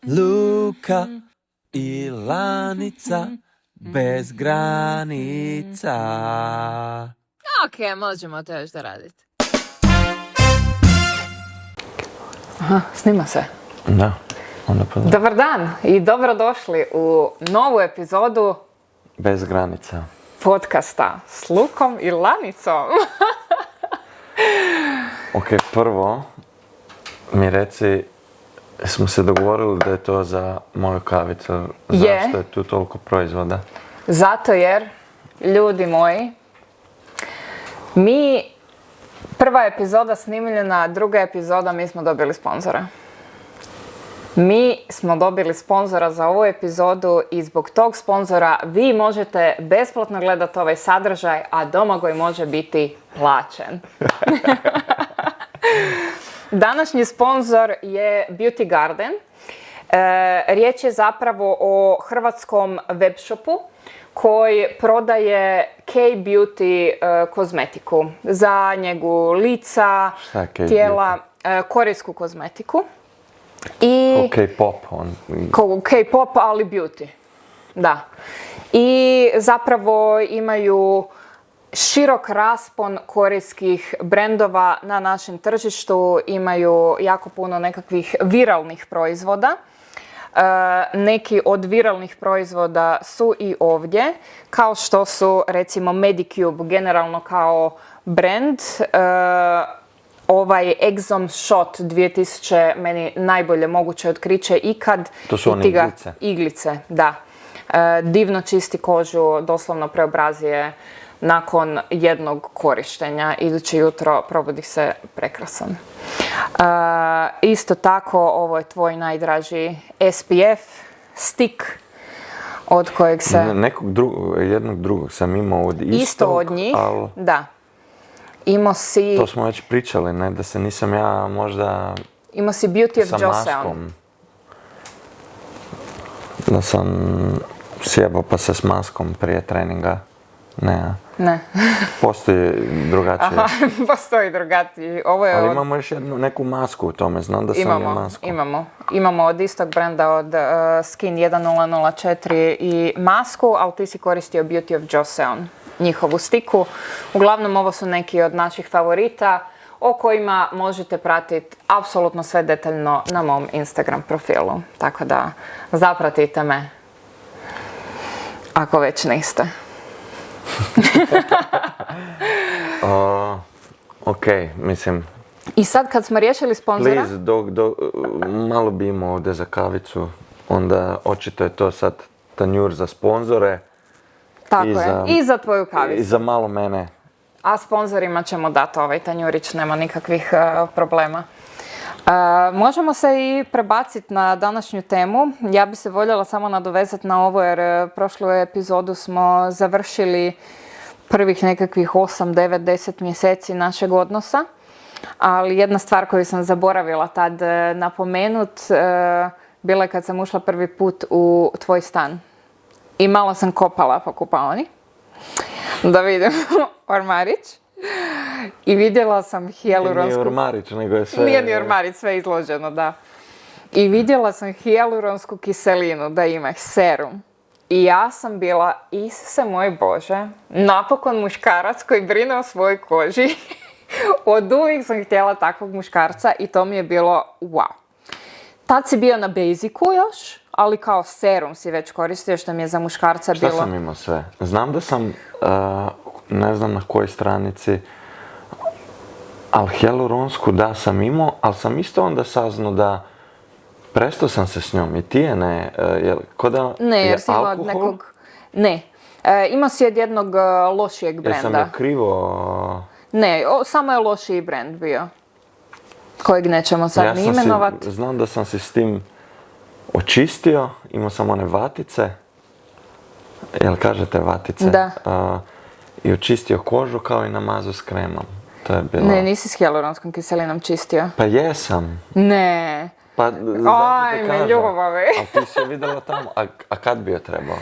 Luka i Lanica bez granica. Ok, možemo to još doraditi. Aha, snima se. Da, onda pa da. Dobar dan i dobrodošli u novu epizodu Bez granica. podcasta s Lukom i Lanicom. Ok, prvo mi reci, smo se dogovorili da je to za moju kavicu. Je. Zašto je tu toliko proizvoda? Zato jer, ljudi moji, prva epizoda snimljena, druga epizoda, mi smo dobili sponzora. Mi smo dobili sponzora za ovu epizodu i zbog tog sponzora vi možete besplatno gledati ovaj sadržaj, a Domagoj može biti plaćen. Današnji sponzor je Beauty Garden. Riječ je zapravo o hrvatskom webshopu koji prodaje K-beauty kozmetiku za njegu lica, tijela, korejsku kozmetiku. I K-pop. K-pop, ali beauty. Da. I zapravo imaju širok raspon korejskih brendova na našem tržištu, imaju jako puno nekakvih viralnih proizvoda. Neki od viralnih proizvoda su i ovdje, kao što su recimo Medicube, generalno kao brand. Ovaj Exom Shot 2000, meni najbolje moguće otkriće ikad. To su one iglice. Iglice, da. Divno čisti kožu, doslovno preobrazije nakon jednog korištenja. Iduće jutro probudi se prekrasan. Isto tako, ovo je tvoj najdraži SPF stick od kojeg se... Jednog drugog sam imao od istog, isto od njih, ali... da. Imao si... To smo već pričali, ne? Da se nisam ja možda... Imao si Beauty of Joseon. Sa maskom. Da sam sjebao pa se s maskom prije treninga. Ne. Postoji drugačije. Aha, postoji drugačiji. Ali imamo još neku masku u tome, znam da sam je masku. Imamo od istog brenda, od Skin 1004 i masku, ali ti si koristio Beauty of Joseon, njihovu stiku. Uglavnom, ovo su neki od naših favorita o kojima možete pratiti apsolutno sve detaljno na mom Instagram profilu. Tako da zapratite me ako već niste. Ok, mislim... I sad kad smo riješili sponzora... Please, malo bi imao ovdje za kavicu, onda očito je to sad tanjur za sponzore. Tako je, i za tvoju kavicu. I za malo mene. A sponzorima ćemo dati ovaj tanjurić, nema nikakvih problema. Možemo se i prebaciti na današnju temu. Ja bi se voljela samo nadovezati na ovo jer prošlu epizodu smo završili prvih nekakvih 8, 9, 10 mjeseci našeg odnosa. Ali jedna stvar koju sam zaboravila tad napomenut, bila je kad sam ušla prvi put u tvoj stan. I malo sam kopala po kupaoni da vidim ormarić. I vidjela sam hijaluronsku... Nije ormarić, nego je sve... Nije ni ormarić, sve izloženo, da. I vidjela sam hijaluronsku kiselinu, da imaš serum. I ja sam bila, Isuse moj Bože, napokon muškarac koji brine o svojoj koži. Od uvijek sam htjela takvog muškarca i to mi je bilo wow. Tad si bio na Basicu još, ali kao serum si već koristio, što mi je za muškarca bilo... Šta sam imao sve? Znam da sam, ne znam na kojoj stranici, ali hijaluronsku da sam imao, ali sam isto onda saznao da prestao sam se s njom i ti je ne, ko da ne, jer je si imao alkohol? nekog... Ne, imao si od jednog lošijeg brenda. Jesam je krivo... Ne, samo je lošiji brend bio, kojeg nećemo sad ni imenovati. Znam da sam se s tim očistio, imao sam one vatice, jel kažete vatice? Da. I očistio kožu kao i namazao s kremom. To je bilo... Ne, nisi s hijaluronskom kiselinom čistio. Pa jesam. Ne. Pa, Ajme, ljubavi. A ti si je vidjela tamo. A kad bi je trebao?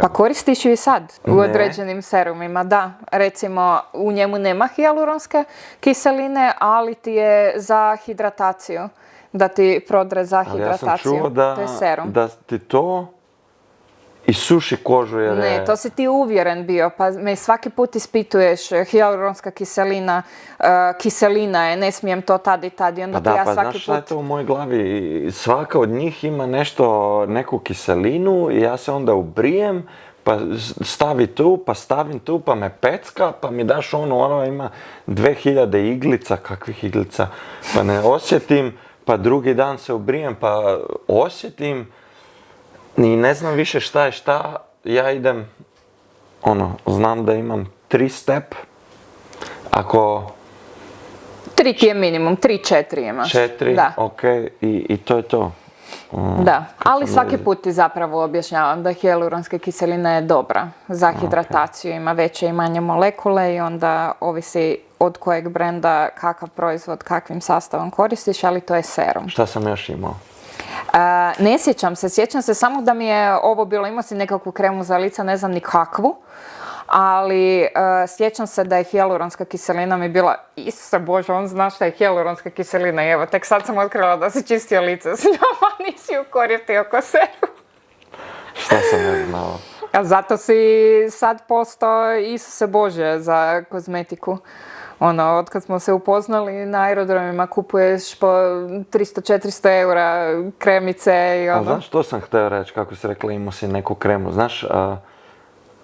Pa koristiš ju i sad u određenim serumima, da. Recimo, u njemu nema hijaluronske kiseline, ali ti je za hidrataciju. da ti prodre za Ali ja sam hidrataciju. čuo To je serum. da ti to isuši kožu jer je... Ne, to si ti uvjeren bio, pa me svaki put ispituješ, hijaluronska kiselina je, ne smijem to tad i tad, i onda Pa ti da, ja pa svaki znaš šta je put... to u mojoj glavi? Svaka od njih ima neku kiselinu i ja se onda ubrijem, pa stavim tu, pa me pecka, pa mi daš ono ima 2000 iglica, kakvih iglica, pa ne osjetim, pa drugi dan se ubrijem, pa osjetim i ne znam više šta je šta, ja idem, znam da imam 3 step, ako... 3 ti je minimum, 3-4 imaš. 4, Da. ok, i to je to. Da, ali svaki put ti zapravo objašnjavam da hijaluronska kiselina je dobra za hidrataciju, ima veće i manje molekule i onda ovisi od kojeg brenda, kakav proizvod, kakvim sastavom koristiš, ali to je serum. Šta sam još imao? Ne sjećam se samo da mi je ovo bilo, imao si nekakvu kremu za lica, ne znam ni kakvu, ali sjećam se da je hijaluronska kiselina mi bila, Isuse Bože, on zna šta je hijaluronska kiselina, i evo, tek sad sam otkrila da si čistio lice s njoma, nisi ju koristio ko serum. Šta sam ne znao? A zato si sad postao Isuse Bože za kozmetiku. Od kad smo se upoznali na aerodromima kupuješ po 300-400 eura kremice i A znaš što sam htio reći, kako si rekla, imao si neku kremu. Znaš,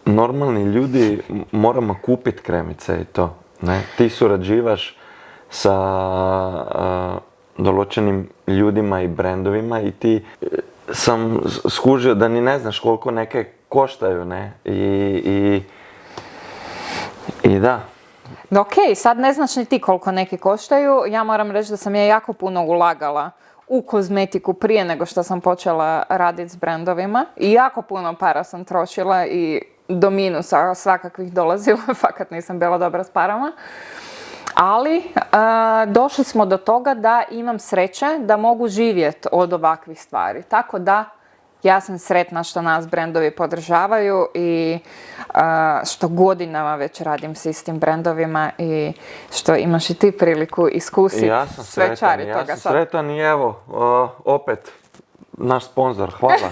normalni ljudi moramo kupiti kremice i to. Ne? Ti surađivaš sa določenim ljudima i brendovima i ti sam skužio da ni ne znaš koliko neke koštaju, ne? I da. Ok, sad ne znaš ni ti koliko neki koštaju. Ja moram reći da sam ja jako puno ulagala u kozmetiku prije nego što sam počela raditi s brendovima. I jako puno para sam trošila i do minusa svakakvih dolazila, fakat nisam bila dobra s parama. Ali došli smo do toga da imam sreće da mogu živjeti od ovakvih stvari. Tako da ja sam sretna što nas brendovi podržavaju i što godinama već radim s istim brendovima i što imaš i ti priliku iskusiti sve čari toga sad. Ja sam sretan i evo, opet, naš sponzor, hvala.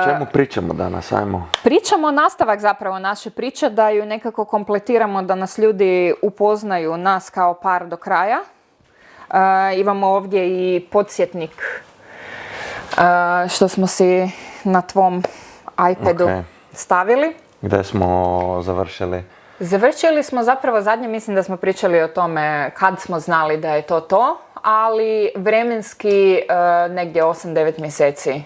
O čemu pričamo danas, ajmo? Pričamo nastavak zapravo naše priče, da ju nekako kompletiramo, da nas ljudi upoznaju nas kao par do kraja. Imamo ovdje i podsjetnik što smo si na tvom iPadu stavili. Gdje smo završili? Završili smo zapravo zadnje, mislim da smo pričali o tome kad smo znali da je to, ali vremenski negdje 8-9 mjeseci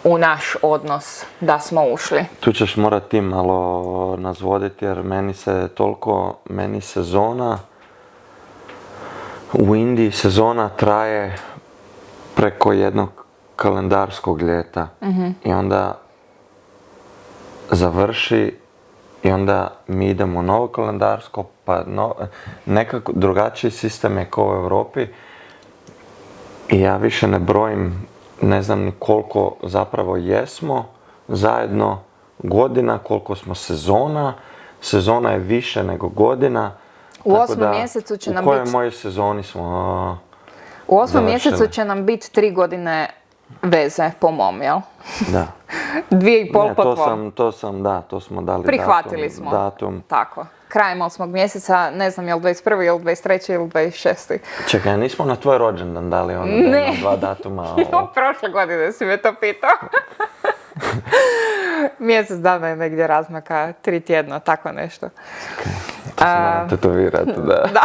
u naš odnos da smo ušli. Tu ćeš morati ti malo nazvoditi jer meni sezona u Indiji traje preko jednog kalendarskog ljeta i onda završi i onda mi idemo u novo kalendarsko, pa nekako drugačiji sistem je kao u Europi i ja više ne brojim, ne znam ni koliko zapravo jesmo zajedno godina, koliko smo sezona je više nego godina. U 8. mjesecu će nam biti... U kojoj mojoj sezoni smo U 8. mjesecu će nam biti 3 godine veze, po mom, jel? Da. 2,5 po tvom. To smo dali prihvatili smo. Datum. Tako. Krajem 8. mjeseca, ne znam je li 21. ili 23. ili 26. Čekaj, nismo na tvoj rođendan dali da ima 2 datuma. Prošle godine si me to pitao. Mjesec dana je negdje razmaka, 3 tjedna, tako nešto. To se moram tetovirati, da. Da.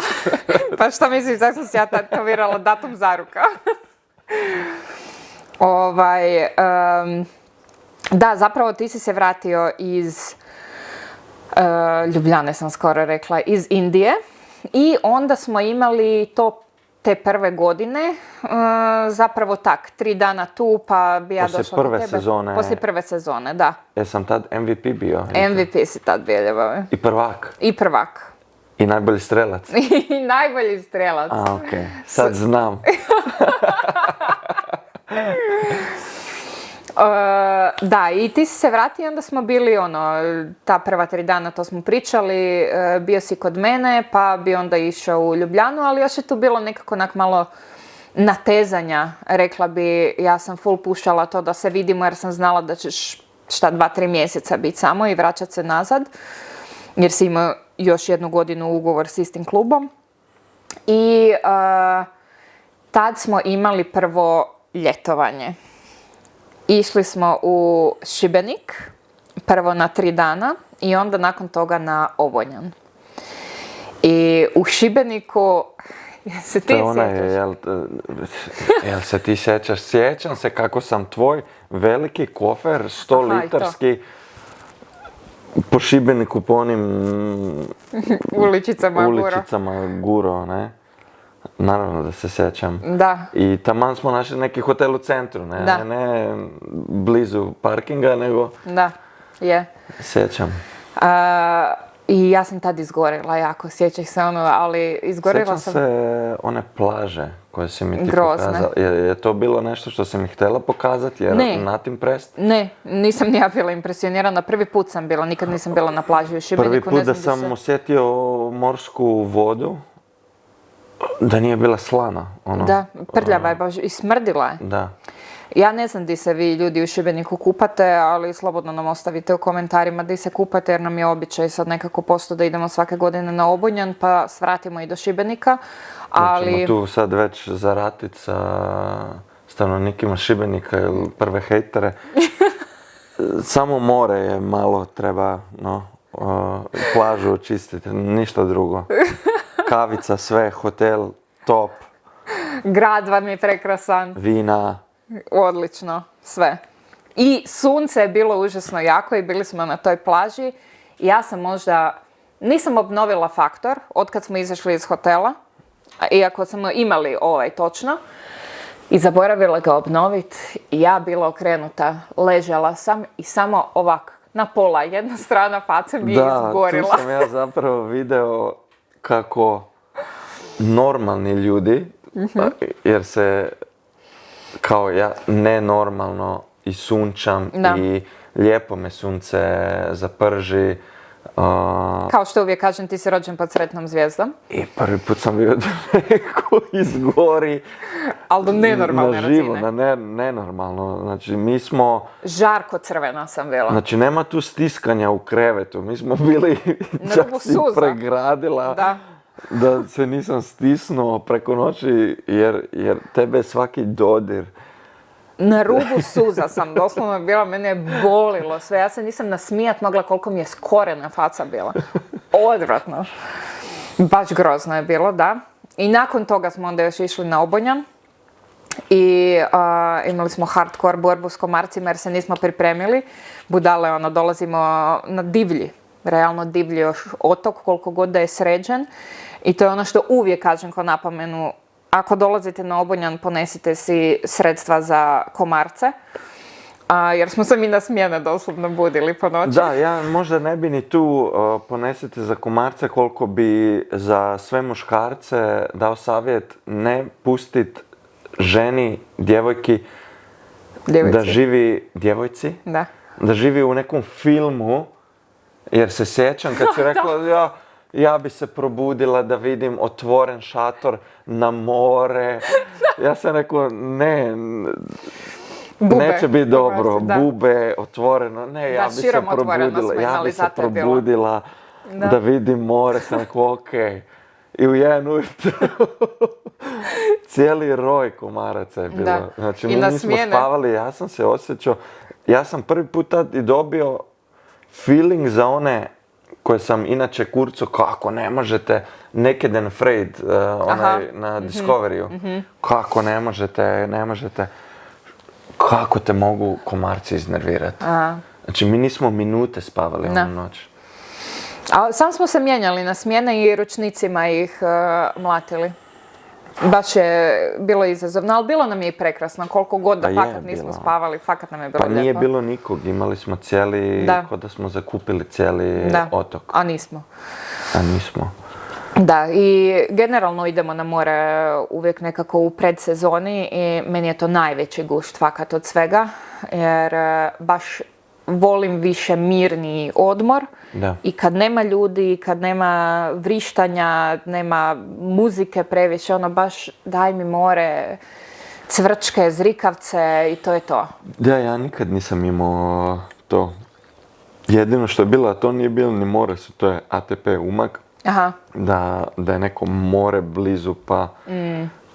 Pa što misliš da sam si ja tetovirala datum zaruka? Da, zapravo ti si se vratio iz Ljubljane, sam skoro rekla, iz Indije. I onda smo imali te prve godine, zapravo 3 dana tu, pa bi ja došla do tebe. Poslije prve sezone, da. Jesam tad MVP bio? MVP si tad bio, ljubavi. I prvak? I prvak. I najbolji strelac? I najbolji strelac. A, okej. Sad znam. Da, i ti si se vratio i onda smo bili ta prva 3 dana, to smo pričali, bio si kod mene, pa bi onda išao u Ljubljanu, ali još je tu bilo nekako malo natezanja, rekla bi, ja sam full pušala to da se vidimo jer sam znala da ćeš 2-3 mjeseca biti samo i vraćat se nazad, jer si imao još 1 godinu ugovor s istim klubom. I tad smo imali prvo ljetovanje. Išli smo u Šibenik, prvo na 3 dana i onda nakon toga na Obonjan. I u Šibeniku, se ti sjećaš? Jel se ti sjećaš? Sjećam se kako sam tvoj veliki kofer, 100-litarski, po Šibeniku, po onim uličicama guro, ne? Naravno da se sjećam. Da. I taman smo našli neki hotel u centru, ne blizu parkinga, nego... Da, je. Sjećam. I ja sam tad izgorila jako, sjećam se ali izgorila sam... Sjećam se one plaže koje si mi ti pokazala. Je to bilo nešto što si mi htjela pokazati? Jer not impressed? Ne, nisam ni ja bila impresionirana. Prvi put sam bila, nikad nisam bila na plaži u Šibeniku. Prvi put da sam osjetio morsku vodu, da nije bila slana. Da, prljava je baš i smrdila je. Da. Ja ne znam di se vi ljudi u Šibeniku kupate, ali slobodno nam ostavite u komentarima di se kupate jer nam je običaj sad nekako posto da idemo svake godine na Obonjan pa svratimo i do Šibenika. Ali... Ćemo tu sad već zaratit sa stanovnikima Šibenika ili prve hejtere. Samo more je malo treba, plažu očistiti, ništa drugo. Kavica, sve, hotel, top. Grad vam je prekrasan. Vina. Odlično, sve. I sunce je bilo užasno jako i bili smo na toj plaži. Ja sam nisam obnovila faktor otkad smo izašli iz hotela, iako smo imali točno. I zaboravila ga obnoviti. Ja bila okrenuta, ležala sam i samo ovak, na pola, jedna strana face mi je izgorila. Da, tu sam ja zapravo video kako normalni ljudi, jer se kao ja nenormalno i sunčam i lijepo me sunce zaprži. Kao što uvijek kažem, ti si rođen pod sretnom zvijezdom. I prvi put sam vidio da neko izgori. Ali do nenormalne razine. Na živo, nenormalno. Znači, mi smo... Žarko crvena sam bila. Znači, nema tu stiskanja u krevetu. Mi smo bili... Čak si pregradila. Da se nisam stisnuo preko noći, jer tebe je svaki dodir. Na rubu suza sam, doslovno bila, mene je bolilo sve. Ja se nisam nasmijat mogla koliko mi je skorena faca bila. Odvratno. Baš grozno je bilo, da. I nakon toga smo onda još išli na Obonjan. I imali smo hardcore borbu s komarcima jer se nismo pripremili. Budale, dolazimo na divlji, realno divlji otok, koliko god da je sređen. I to je ono što uvijek kažem ko napomenu. Ako dolazite na Obonjan, ponesite si sredstva za komarce, jer smo se mi na smjene doslovno budili po noći. Da, ja možda ne bi ni tu ponesite za komarce koliko bi za sve muškarce dao savjet ne pustit ženi, djevojci, da živi u nekom filmu, jer se sjećam kad si rekla ja bi se probudila da vidim otvoren šator na more. Ja sam rekao, neće biti dobro, bube, otvoreno. Ne, ja bi se probudila da vidim more. Sam rekao, okej. I u 1 ujutro cijeli roj komaraca je bilo. Znači, mi nismo spavali, ja sam se osjećao. Ja sam prvi put tad i dobio feeling za one koje sam inače kurco, kako ne možete, Naked and Afraid, na Discoveryu. Kako ne možete, kako te mogu komarci iznervirati. Znači, mi nismo minute spavali onu noć. A sam smo se mijenjali na smjene i ručnicima ih mlatili. Baš je bilo izazovno, ali bilo nam je i prekrasno. Koliko god da fakat nismo spavali, fakat nam je bilo lijepo. Pa nije bilo nikog, imali smo cijeli, ko da smo zakupili cijeli otok. A nismo. Da, i generalno idemo na more uvijek nekako u predsezoni i meni je to najveći gušt fakat od svega, jer baš volim više mirni odmor. Da. I kad nema ljudi, kad nema vrištanja, nema muzike previše, ono baš daj mi more, cvrčke, zrikavce i to je to. Da, ja nikad nisam imao to. Jedino što je bilo, a to nije bilo ni more, to je ATP Umag. Aha. Da je neko more blizu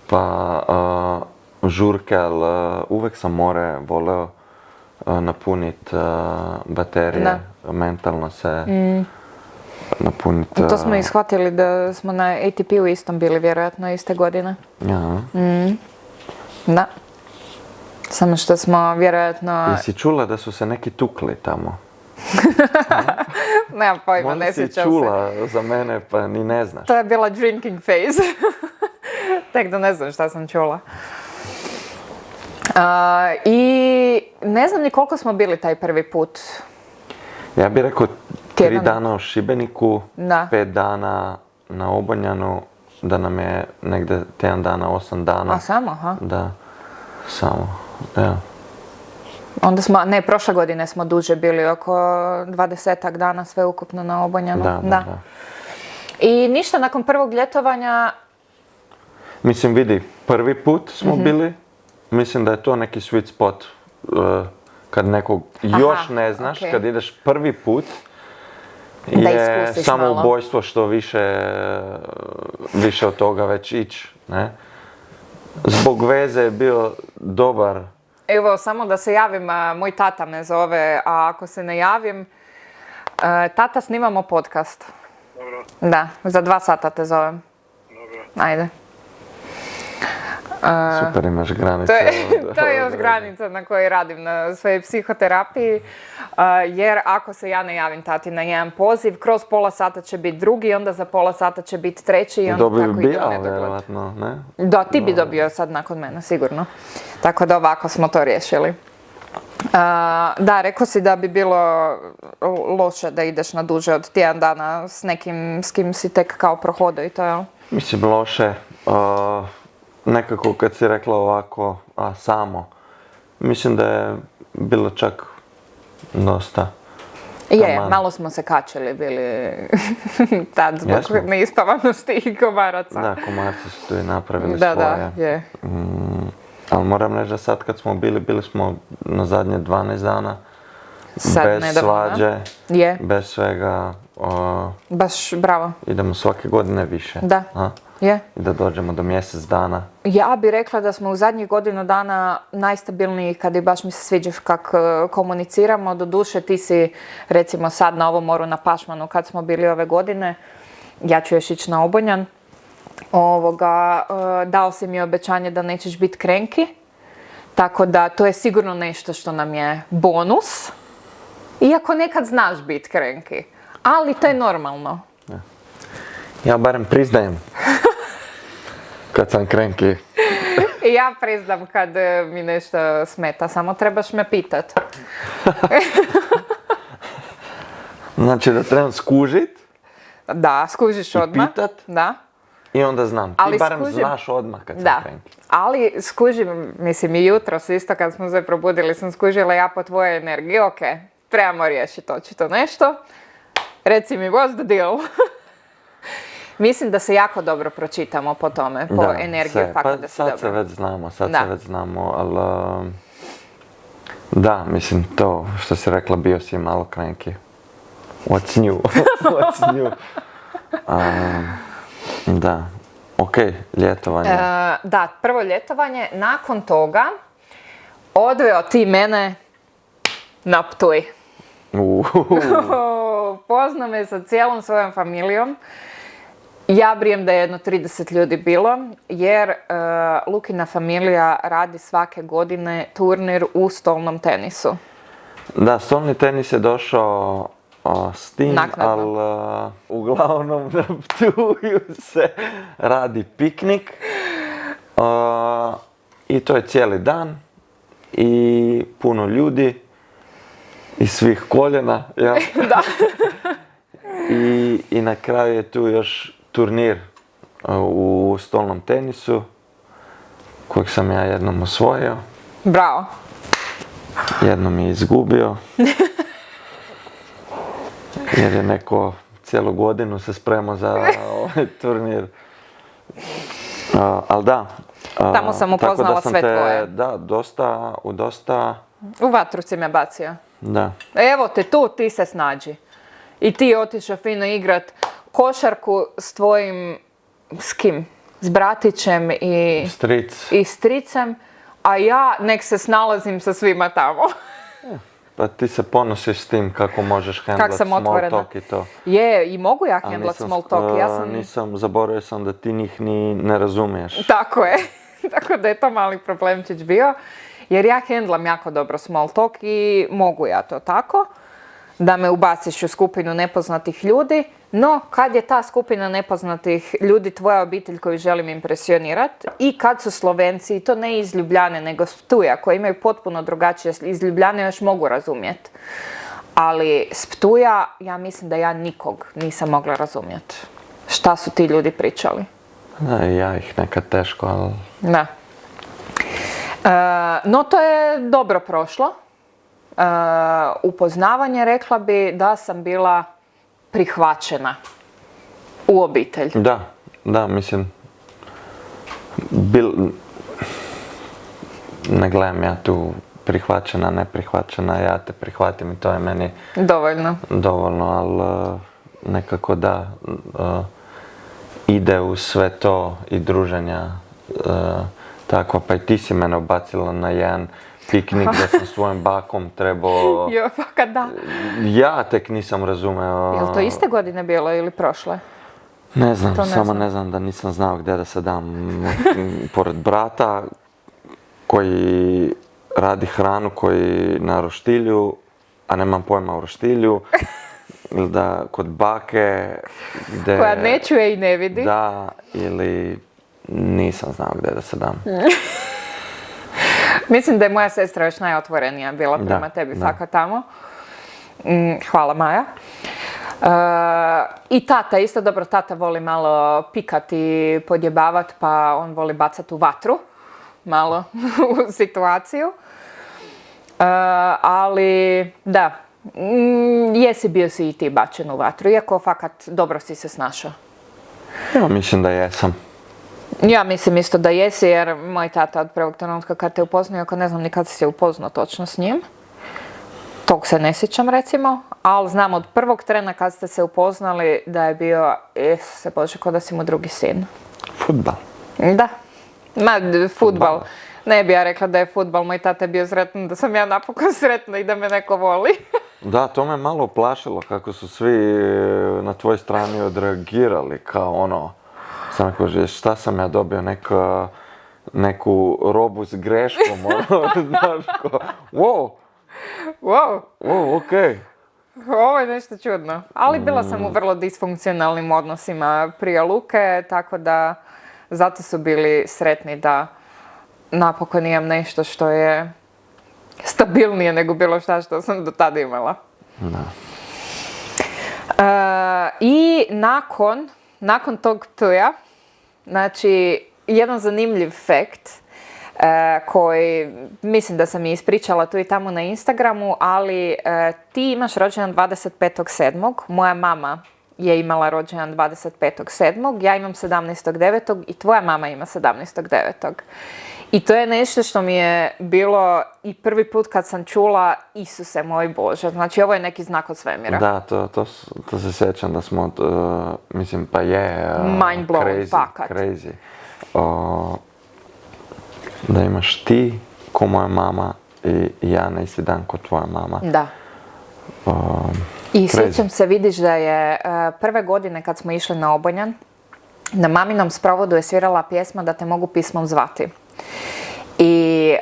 pa žurke, ali uvek sam more voleo napuniti baterije, mentalno se napuniti. To smo i shvatili da smo na ATP-u istom bili vjerojatno iste godine. Ja. Da. Samo što smo vjerojatno... Jesi čula da su se neki tukli tamo? Nema pojma, Možda ne si sjećam se. čula za mene pa ni ne znaš. To je bila drinking phase. Tek da ne znam šta sam čula. I ne znam ni koliko smo bili taj prvi put. Ja bih rekao 3 Tjedan. dana u Šibeniku, Da. 5 dana na Obonjanu, da nam je negdje tjedan dana, 8 dana. A samo, aha. Da, samo, ja. Onda smo, ne, prošle godine smo duže bili, oko 20-ak dana sve ukupno na Obonjanu. Da. I ništa, nakon prvog ljetovanja, Mislim, vidi, prvi put smo bili, mislim da je to neki sweet spot, kad nekog još ne znaš, okej. kad ideš prvi put, Da je iskusiš samoubojstvo što više od toga već ići, ne? Zbog veze je bio dobar. evo, samo da se javim, moj tata me zove, a ako se ne javim, tata, snimamo podcast. Dobro, Da, za 2 sata te zovem. dobro. Ajde. Super, imaš granice. To je još granica na kojoj radim na svojoj psihoterapiji, jer ako se ja ne javim tati na jedan poziv, kroz pola sata će biti drugi, onda za pola sata će biti treći i onda Dobio tako bi ide u bijal, nedogled. vjerovatno, ne? Da, ti bi dobio sad nakon mene, sigurno. Tako da ovako smo to riješili. Da, rekao si da bi bilo loše da ideš na duže od tjedan dana s nekim s kim si tek kao prohodio i to, jel? Mislim, loše. Nekako kad si rekla ovako, samo, mislim da je bilo čak dosta. Je, Taman. malo smo se kačili bili tad zbog Jesmo. neispavanosti i komaraca. Da, komarci su tu i napravili Da, svoje. je. Ali moram reći da sad kad smo bili smo na zadnje 12 dana, Sad bez nedavno, da? svađe, Je, bez svega, baš bravo. idemo svake godine više. Da. A? Je. I da dođemo do mjesec dana. Ja bi rekla da smo u zadnjih godinu dana najstabilniji kad i baš mi se sviđaš kak komuniciramo. Doduše ti si recimo sad na ovom moru na Pašmanu kad smo bili ove godine, ja ću još ići na Obonjan. Dao si mi obećanje da nećeš biti krenki, tako da to je sigurno nešto što nam je bonus. Iako nekad znaš biti krenki, ali to je normalno. Ja barem priznajem kad sam krenki. I ja priznam kad mi nešto smeta, samo trebaš me pitat. Znači da trebam skužit Da, skužiš i odmah. pitat Da. i onda znam. Ali Ti barem skužim- znaš odmah kad sam Da, krenki. ali skužim, mislim i jutros isto kad smo se probudili sam skužila ja po tvojoj energiji, ok, trebamo riješiti očito nešto, reci mi what's the deal? Mislim da se jako dobro pročitamo po tome, po energiji, fakat Pa da si sad dobro. se već znamo, ali da, mislim to što si rekla, bio si malo krenki. What's new? What's new? Da, ok, ljetovanje. Da, prvo ljetovanje, nakon toga odveo ti mene na Ptuj. Poznao me sa cijelom svojom familijom. Ja brijem da je jedno 30 ljudi bilo, jer Lukina familija radi svake godine turnir u stolnom tenisu. Da, stolni tenis je došao s tim, Naknadno. ali uglavnom na Ptuju se radi piknik i to je cijeli dan i puno ljudi iz svih koljena, jel? Da. I na kraju je tu još turnir u stolnom tenisu, kojeg sam ja jednom osvojio. Bravo. Jednom je izgubio. Jer je neko cijelu godinu se spremao za ovaj turnir. Ali da. Tamo sam upoznala sve tvoje. Da, dosta... U vatru si me bacio. Da. Evo te tu, ti se snađi. I ti otišao fino igrat košarku s tvojim, s kim? S bratićem i stricem, a ja nek se snalazim sa svima tamo. Pa ti se ponosiš s tim kako možeš handlat small talk i to. Je, i mogu ja handlat small talk. Zaboravio sam da ti njih ni ne razumiješ. Tako je. Tako da je to mali problemčić bio. Jer ja handlam jako dobro small talk i mogu ja to tako. Da me ubaciš u skupinu nepoznatih ljudi. No, kad je ta skupina nepoznatih ljudi tvoja obitelj koju želim impresionirati i kad su Slovenci, i to ne iz Ljubljane, nego s Ptuja, koji imaju potpuno drugačije, iz Ljubljane još mogu razumjeti. Ali s Ptuja, ja mislim da ja nikog nisam mogla razumjeti. Šta su ti ljudi pričali? Da, ja ih nekad teško, ali... Da. No, to je dobro prošlo. Upoznavanje, rekla bi da sam bila prihvaćena u obitelj. Da, mislim, ne gledam ja tu prihvaćena, neprihvaćena, ja te prihvatim i to je meni dovoljno, ali nekako da ide u sve to i druženja takva, pa i ti si mene ubacila na jedan piknik da sam svojim bakom trebao... Jo, pa kad da. Ja tek nisam razumeo... Je li to iste godine bilo ili prošle? Ne znam, samo ne znam da nisam znao gdje da se dam. Pored brata koji radi hranu, koji na roštilju, a nemam pojma o roštilju. Ili da kod bake gdje... Koja ne čuje i ne vidi. Da, ili nisam znao gdje da se dam. Mislim da je moja sestra još najotvorenija bila prema tebi, fakat tamo. Hvala, Maja. I tata, isto dobro, tata voli malo pikati, podjebavati, pa on voli bacati u vatru, malo u situaciju. Ali, da, bio si i ti bačen u vatru, iako fakat dobro si se snašao. Ja mislim da jesam. Ja mislim isto da jesi, jer moj tata od prvog trenutka kad te upoznao, ako ne znam ni kad si se upoznao točno s njim, tog se ne sjećam recimo, ali znam od prvog trena kad ste se upoznali da je bio, se Bože, ko da si mu drugi sin. Fudbal. Da, fudbal. Ne bi ja rekla da je fudbal, moj tata je bio sretan da sam ja napokon sretna i da me neko voli. Da, to me malo uplašilo kako su svi na tvojoj strani odreagirali kao ono, sam rekao, šta sam ja dobio, neku robu s greškom, ono, znaš, ko, wow, okej. Ovo je nešto čudno, ali bila sam u vrlo disfunkcionalnim odnosima prije Luke, tako da zato su bili sretni da napokon imam nešto što je stabilnije nego bilo šta što sam do tada imala. Da. I nakon tog Ptuja, znači, jedan zanimljiv fakt koji mislim da sam i ispričala tu i tamo na Instagramu, ali ti imaš rođendan 25.7. Moja mama je imala rođendan 25.7. Ja imam 17.9. i tvoja mama ima 17.9. I to je nešto što mi je bilo i prvi put kad sam čula, Isuse moj Bože, znači ovo je neki znak od svemira. Da, to se sjećam da smo, mislim, pa je mind blowing fakat. Crazy. Da imaš ti ko moja mama i ja na isti dan ko tvoja mama. Da. I sjećam se, vidiš da je prve godine kad smo išli na Obonjan, na maminom sprovodu je svirala pjesma Da te mogu pismom zvati. I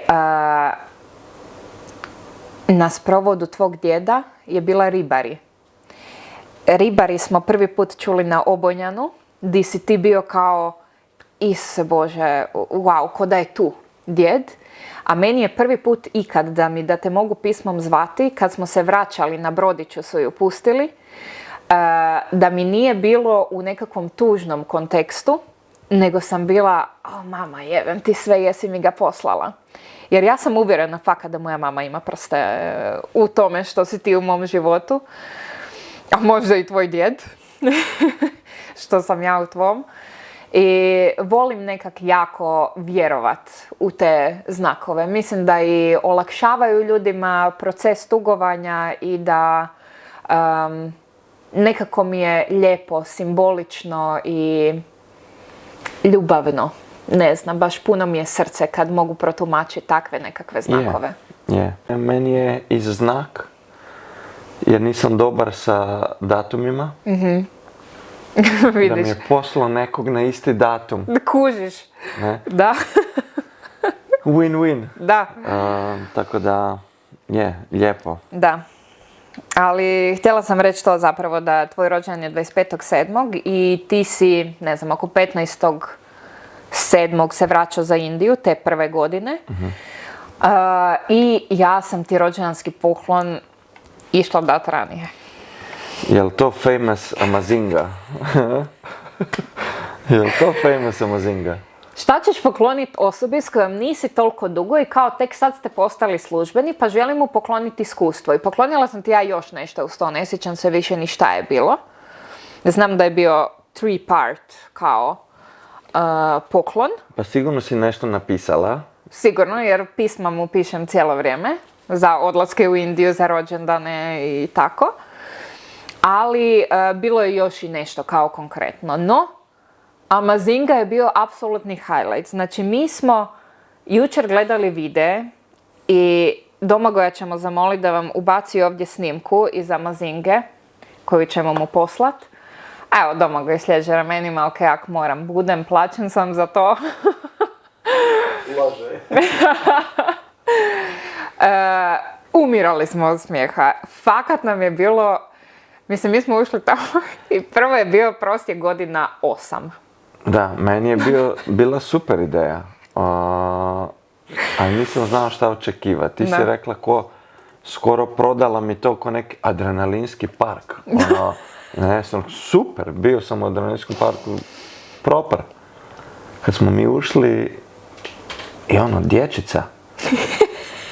na sprovodu tvog djeda je bila Ribari. Ribari smo prvi put čuli na Obonjanu, di si ti bio kao, Isuse Bože, wow, ko da je tu djed. A meni je prvi put ikad da te mogu pismom zvati, kad smo se vraćali na brodiću su ju pustili. da mi nije bilo u nekakvom tužnom kontekstu, nego sam bila, mama, jebem ti sve, jesi mi ga poslala. Jer ja sam uvjerena fakat da moja mama ima prste u tome što si ti u mom životu. A možda i tvoj djed, što sam ja u tvom. I volim nekak jako vjerovat u te znakove. Mislim da i olakšavaju ljudima proces tugovanja i da nekako mi je lijepo, simbolično i ljubavno. Ne znam, baš puno mi je srce kad mogu protumačiti takve nekakve znakove. Je. Meni je i znak, jer nisam dobar sa datumima, da mi je poslao nekog na isti datum. Kužiš. Ne? Da. Win-win. Da. Tako da, lijepo. Da. Ali htjela sam reći to zapravo da tvoj rođendan je 25.7. i ti si, ne znam, oko 15.7. se vraćao za Indiju te prve godine. I ja sam ti rođendanski poklon išla dati ranije. Jel to famous Amazinga? Jel to famous Amazinga? Šta ćeš pokloniti osobi s kojom nisi toliko dugo i kao tek sad ste postali službeni, pa želim mu pokloniti iskustvo. I poklonila sam ti ja još nešto uz to, ne sjećam se više ni šta je bilo. Znam da je bio 3-part kao poklon. Pa sigurno si nešto napisala. Sigurno, jer pisma mu pišem cijelo vrijeme. Za odlaske u Indiju, za rođendane i tako. Ali bilo je još i nešto kao konkretno. No, Amazinga je bio apsolutni highlight. Znači, mi smo jučer gledali videe i Domagoja ćemo zamoliti da vam ubaci ovdje snimku iz Amazinge koju ćemo mu poslat. Evo, Domagoj slježe ramenima, ok, ako moram, budem, plaćen sam za to. Laže. Umirali smo od smijeha. Fakat nam je bilo, mislim, mi smo ušli tamo i prvo je bio prosjek godina 8. Da, meni je bila super ideja, ali nisam znao šta očekivati. Ti si rekla skoro prodala mi to ko neki adrenalinski park. Ne, super, bio sam u adrenalinskom parku, proper. Kad smo mi ušli, i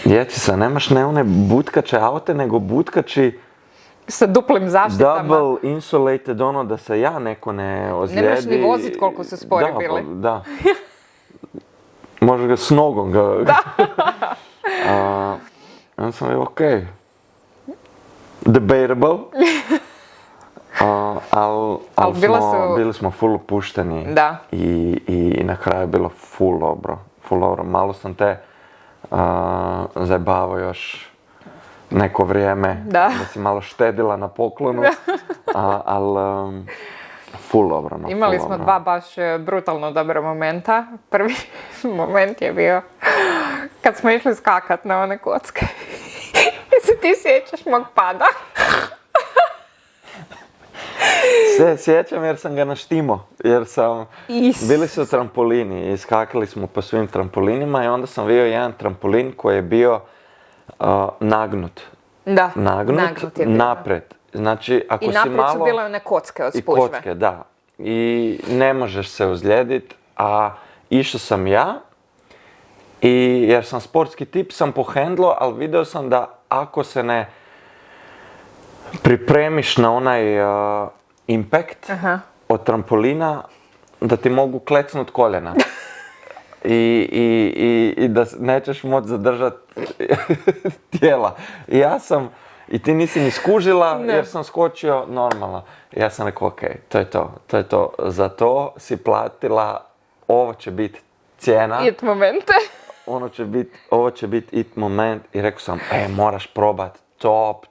dječica, nemaš ne one butkače aute, nego butkači sa duplim zaštitama. Double insulated, da se ja neko ne ozlijedi. Nemaš ni vozit koliko su spori bili. Da. Možeš ga s nogom Da. Onda sam je okej. Debatable. Ali bili smo full opušteni. Da. I na kraju je bilo full dobro. Malo sam te zajebavao još neko vrijeme, da si malo štedila na poklonu, ali full dobro. Imali smo dva baš brutalno dobra momenta. Prvi moment je bio kad smo išli skakat na one kocke. Se ti sjećaš mog pada? Se sjećam jer sam ga naštimo, bili su trampolini i skakali smo po svim trampolinima i onda sam vidio jedan trampolin koji je bio nagnut. Da, nagnut je bio. Napred. Znači, ako si malo... I napred su bile one kocke od spužve. I kocke, da. I ne možeš se ozlijediti, a išao sam ja i jer sam sportski tip, sam pohendlo, ali vidio sam da ako se ne pripremiš na onaj impact od trampolina, da ti mogu klecnut koljena. I da nećeš moći zadržati tijela. I ja sam, i ti nisi ni skužila jer sam skočio normalno. I ja sam rekao, ok, to je to. Za to si platila, ovo će biti cijena. It momente. Ovo će biti it moment. I rekao sam, moraš probat, top.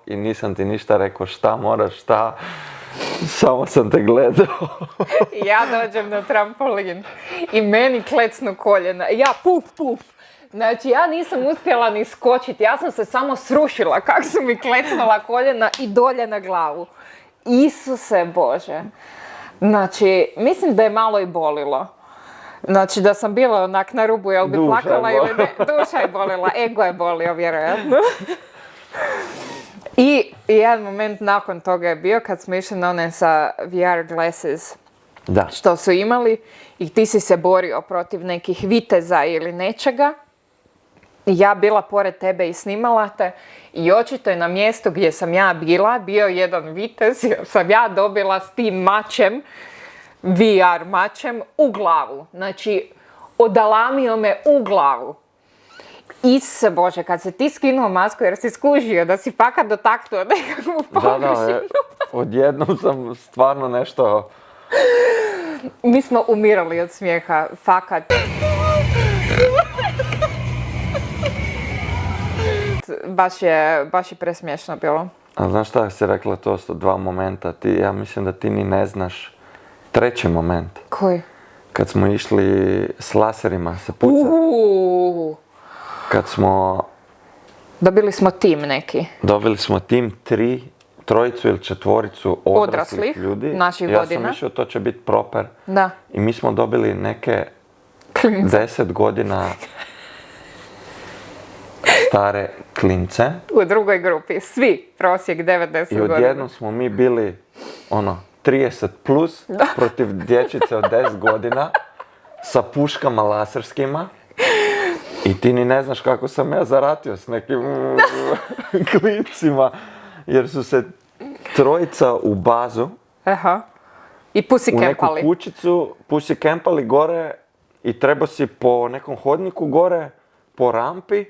I nisam ti ništa rekao šta moraš, šta. Samo sam te gledao. Ja dođem na trampolin i meni klecnu koljena. Ja puf. Znači, ja nisam uspjela ni skočiti, ja sam se samo srušila kako su mi klecnula koljena i dolje na glavu. Isuse Bože. Znači, mislim da je malo i bolilo. Znači, da sam bila onak na rubu, jel bi plakala ili ne? Duša je bolila, ego je bolio, vjerojatno. I jedan moment nakon toga je bio kad smo išli na one sa VR glasses Da. što su imali i ti si se borio protiv nekih viteza ili nečega. I ja bila pored tebe i snimala te i očito je na mjestu gdje sam ja bila bio jedan vitez jer sam ja dobila s tim mačem, VR mačem, u glavu. Znači, odalamio me u glavu. Isuse Bože, kad se ti skinuo masku jer si skužio da si fakat dotaknuo nekakvu površinu. Odjednom sam stvarno nešto... Mi smo umirali od smijeha, fakat. Baš je presmiješno bilo. A znaš šta si rekla, to su dva momenta, ja mislim da ti ni ne znaš treći moment. Koji? Kad smo išli s laserima se pucati. Kad smo... Dobili smo tim neki. Dobili smo tim trojicu ili četvoricu odraslih ljudi. Naših ja godina. Ja sam mislio to će biti proper. Da. I mi smo dobili neke Klince. 10 godina stare klince. U drugoj grupi. Svi prosjek 90 I godina. odjednom smo mi bili 30 plus protiv dječice od 10 godina sa puškama laserskima. I ti ni ne znaš kako sam ja zaratio s nekim klincima. Jer su se trojica u bazu, Aha. I pusi u neku kempali. kućicu, pusi kempali gore i treba si po nekom hodniku gore, po rampi.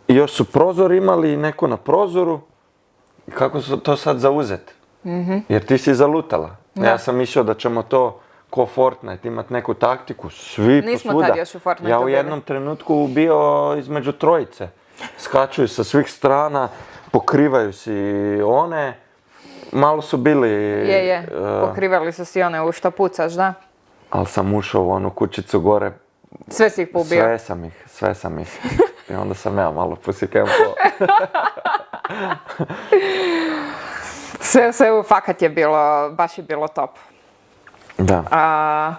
I još su prozor imali i neko na prozoru. Kako su to sad zauzeti? Jer ti si zalutala. Da. Ja sam mislio da ćemo to ko Fortnite imat neku taktiku, svi Nismo posvuda. tad još u Fortniteu Ja u bili. jednom trenutku bio između trojice. Skaču sa svih strana, pokrivaju si one. Malo su bili... Je. Pokrivali su si one u što pucaš, da? Ali sam ušao u onu kućicu gore. Sve si ih pobio. Sve sam ih. I onda sam ja malo pusikempao. Sve fakat je bilo, baš je bilo top. Da.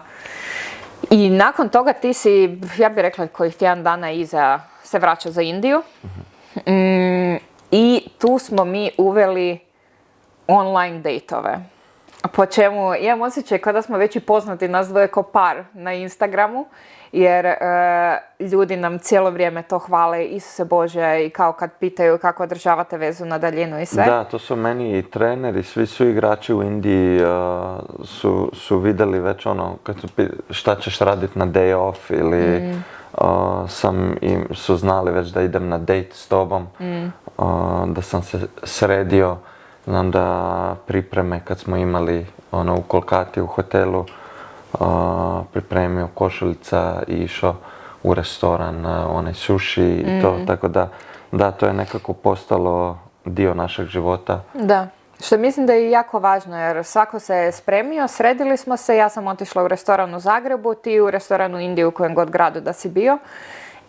I nakon toga ti si, ja bih rekla kojih tjedan dana iza se vraća za Indiju. I tu smo mi uveli online dejtove. Po čemu imam osjećaj kada smo već i poznati nas dvoje ko par na Instagramu, jer ljudi nam cijelo vrijeme to hvale, Isuse Bože, i kao kad pitaju kako održavate vezu na daljinu i sve. Da, to su meni i treneri, svi su igrači u Indiji su vidjeli već kad šta ćeš raditi na day off ili su znali već da idem na date s tobom, da sam se sredio. Znam da pripreme kad smo imali u Kolkati u hotelu, pripremio košuljica i išao u restoran, onaj sushi i to, tako da, to je nekako postalo dio našeg života. Da, što mislim da je jako važno jer svako se je spremio, sredili smo se, ja sam otišla u restoran u Zagrebu, ti u restoran u Indiji u kojem god gradu da si bio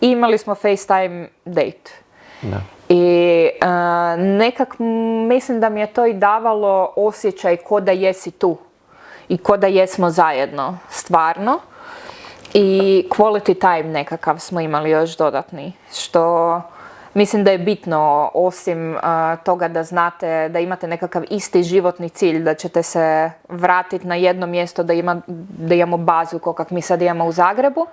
i imali smo FaceTime date. Da. I nekak mislim da mi je to i davalo osjećaj ko da jesi tu i ko da jesmo zajedno, stvarno. I quality time nekakav smo imali još dodatni, što mislim da je bitno osim toga da znate da imate nekakav isti životni cilj, da ćete se vratiti na jedno mjesto da imamo bazu kao kak mi sad imamo u Zagrebu.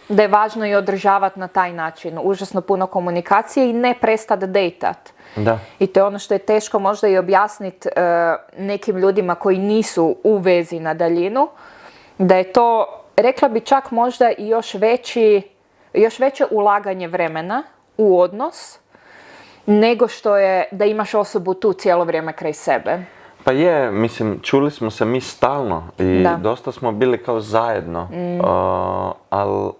Da je važno i održavati na taj način užasno puno komunikacije i ne prestati dejtat. Da. I to je ono što je teško možda i objasniti nekim ljudima koji nisu u vezi na daljinu, da je to, rekla bi čak možda i još veće ulaganje vremena u odnos, nego što je da imaš osobu tu cijelo vrijeme kraj sebe. Pa je, mislim, čuli smo se mi stalno i dosta smo bili kao zajedno, ali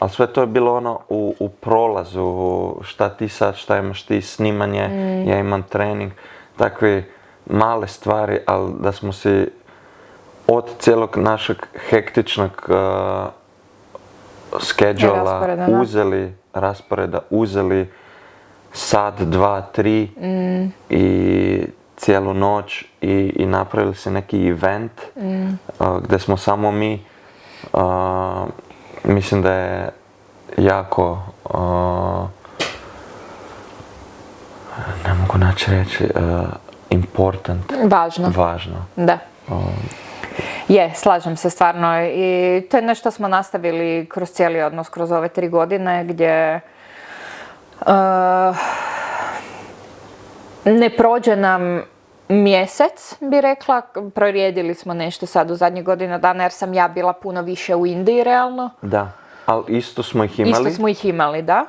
sve to je bilo u prolazu, šta ti sad, šta imaš ti, snimanje, ja imam trening, takve male stvari, ali da smo si od cijelog našeg hektičnog schedula uzeli sat, dva, tri i cijelu noć i napravili se neki event gdje smo samo mi. Mislim da je jako ne mogu naći reći, important. Važno. Da. Je, slažem se stvarno i to je nešto smo nastavili kroz cijeli odnos, kroz ove 3 godine gdje ne prođe nam mjesec, bi rekla, prorijedili smo nešto sad u zadnjih godina dana jer sam ja bila puno više u Indiji realno. Da, ali isto smo ih imali. Isto smo ih imali, da.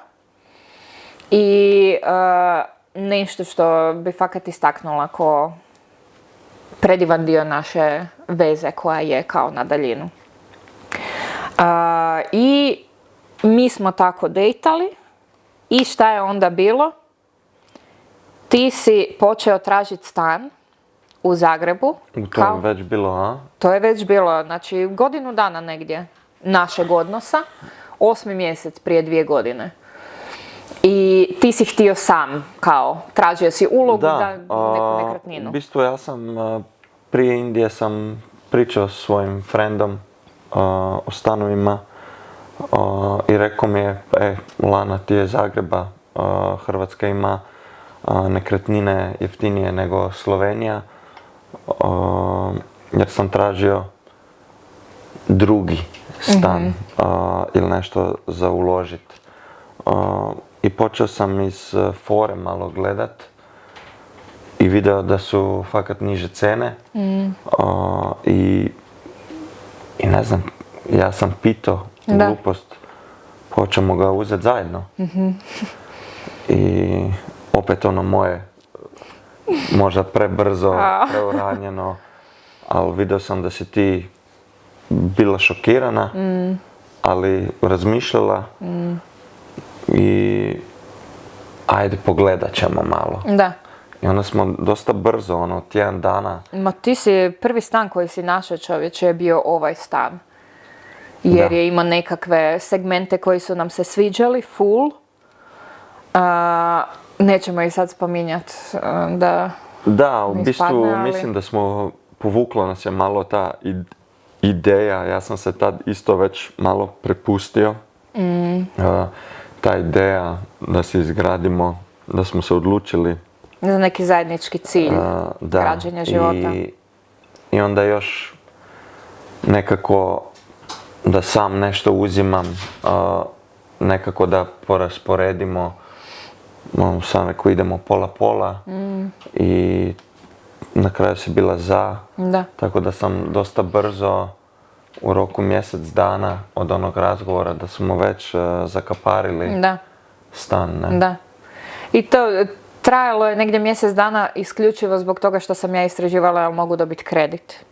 I nešto što bi fakat istaknula ko predivan dio naše veze koja je kao na daljinu. I mi smo tako dejtali i šta je onda bilo? Ti si počeo tražiti stan u Zagrebu. To je već bilo, a? To je već bilo, znači godinu dana negdje našeg odnosa, 8. mjesec prije 2 godine. I ti si htio sam, kao, tražio si ulogu za neku nekretninu. U bistvu ja sam, prije Indije sam pričao s svojim friendom o stanovima i rekao mi je, Lana, ti je Zagreba, Hrvatska ima nekretnine jeftinije nego Slovenija, jer sam tražio drugi stan ili nešto za uložiti. I počeo sam iz fore malo gledat i video da su fakat niže cene. I ne znam, ja sam pitao glupost, hoćemo ga uzeti zajedno. I opet ono moje, možda prebrzo, preuranjeno, ali vidio sam da si ti bila šokirana, ali razmišljala i ajde pogledat ćemo malo. Da. I onda smo dosta brzo, tjedan dana. Ma ti si, prvi stan koji si našao, čovječe, je bio ovaj stan. Jer je imao nekakve segmente koji su nam se sviđali, full. Nećemo ih sad spominjati da u bistvu ali... mislim da smo, povuklo nas je malo ta ideja, ja sam se tad isto već malo prepustio. Ta ideja da se izgradimo, da smo se odlučili za neki zajednički cilj građenja života. I onda još nekako da sam nešto uzimam, nekako da porasporedimo, sam rekao idemo pola-pola i na kraju si bila za, tako da sam dosta brzo u roku mjesec dana od onog razgovora da smo već zakaparili stan. Ne? Da. I to trajalo je negdje mjesec dana isključivo zbog toga što sam ja istraživala jel mogu dobiti kredit.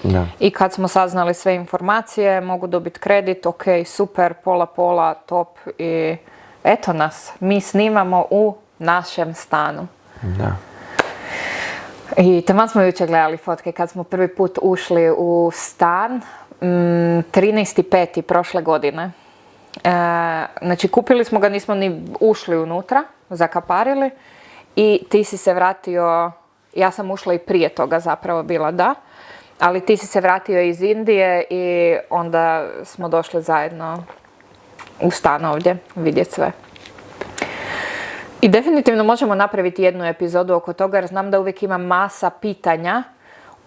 Da. I kad smo saznali sve informacije, mogu dobiti kredit, ok, super, pola, top i eto nas, mi snimamo u našem stanu. Da. I taman smo jučer gledali fotke kad smo prvi put ušli u stan, 13.5. prošle godine. Znači kupili smo ga, nismo ni ušli unutra, zakaparili i ti si se vratio, ja sam ušla i prije toga zapravo bila ali ti si se vratio iz Indije i onda smo došli zajedno u stan ovdje vidjeti sve. I definitivno možemo napraviti jednu epizodu oko toga jer znam da uvijek ima masa pitanja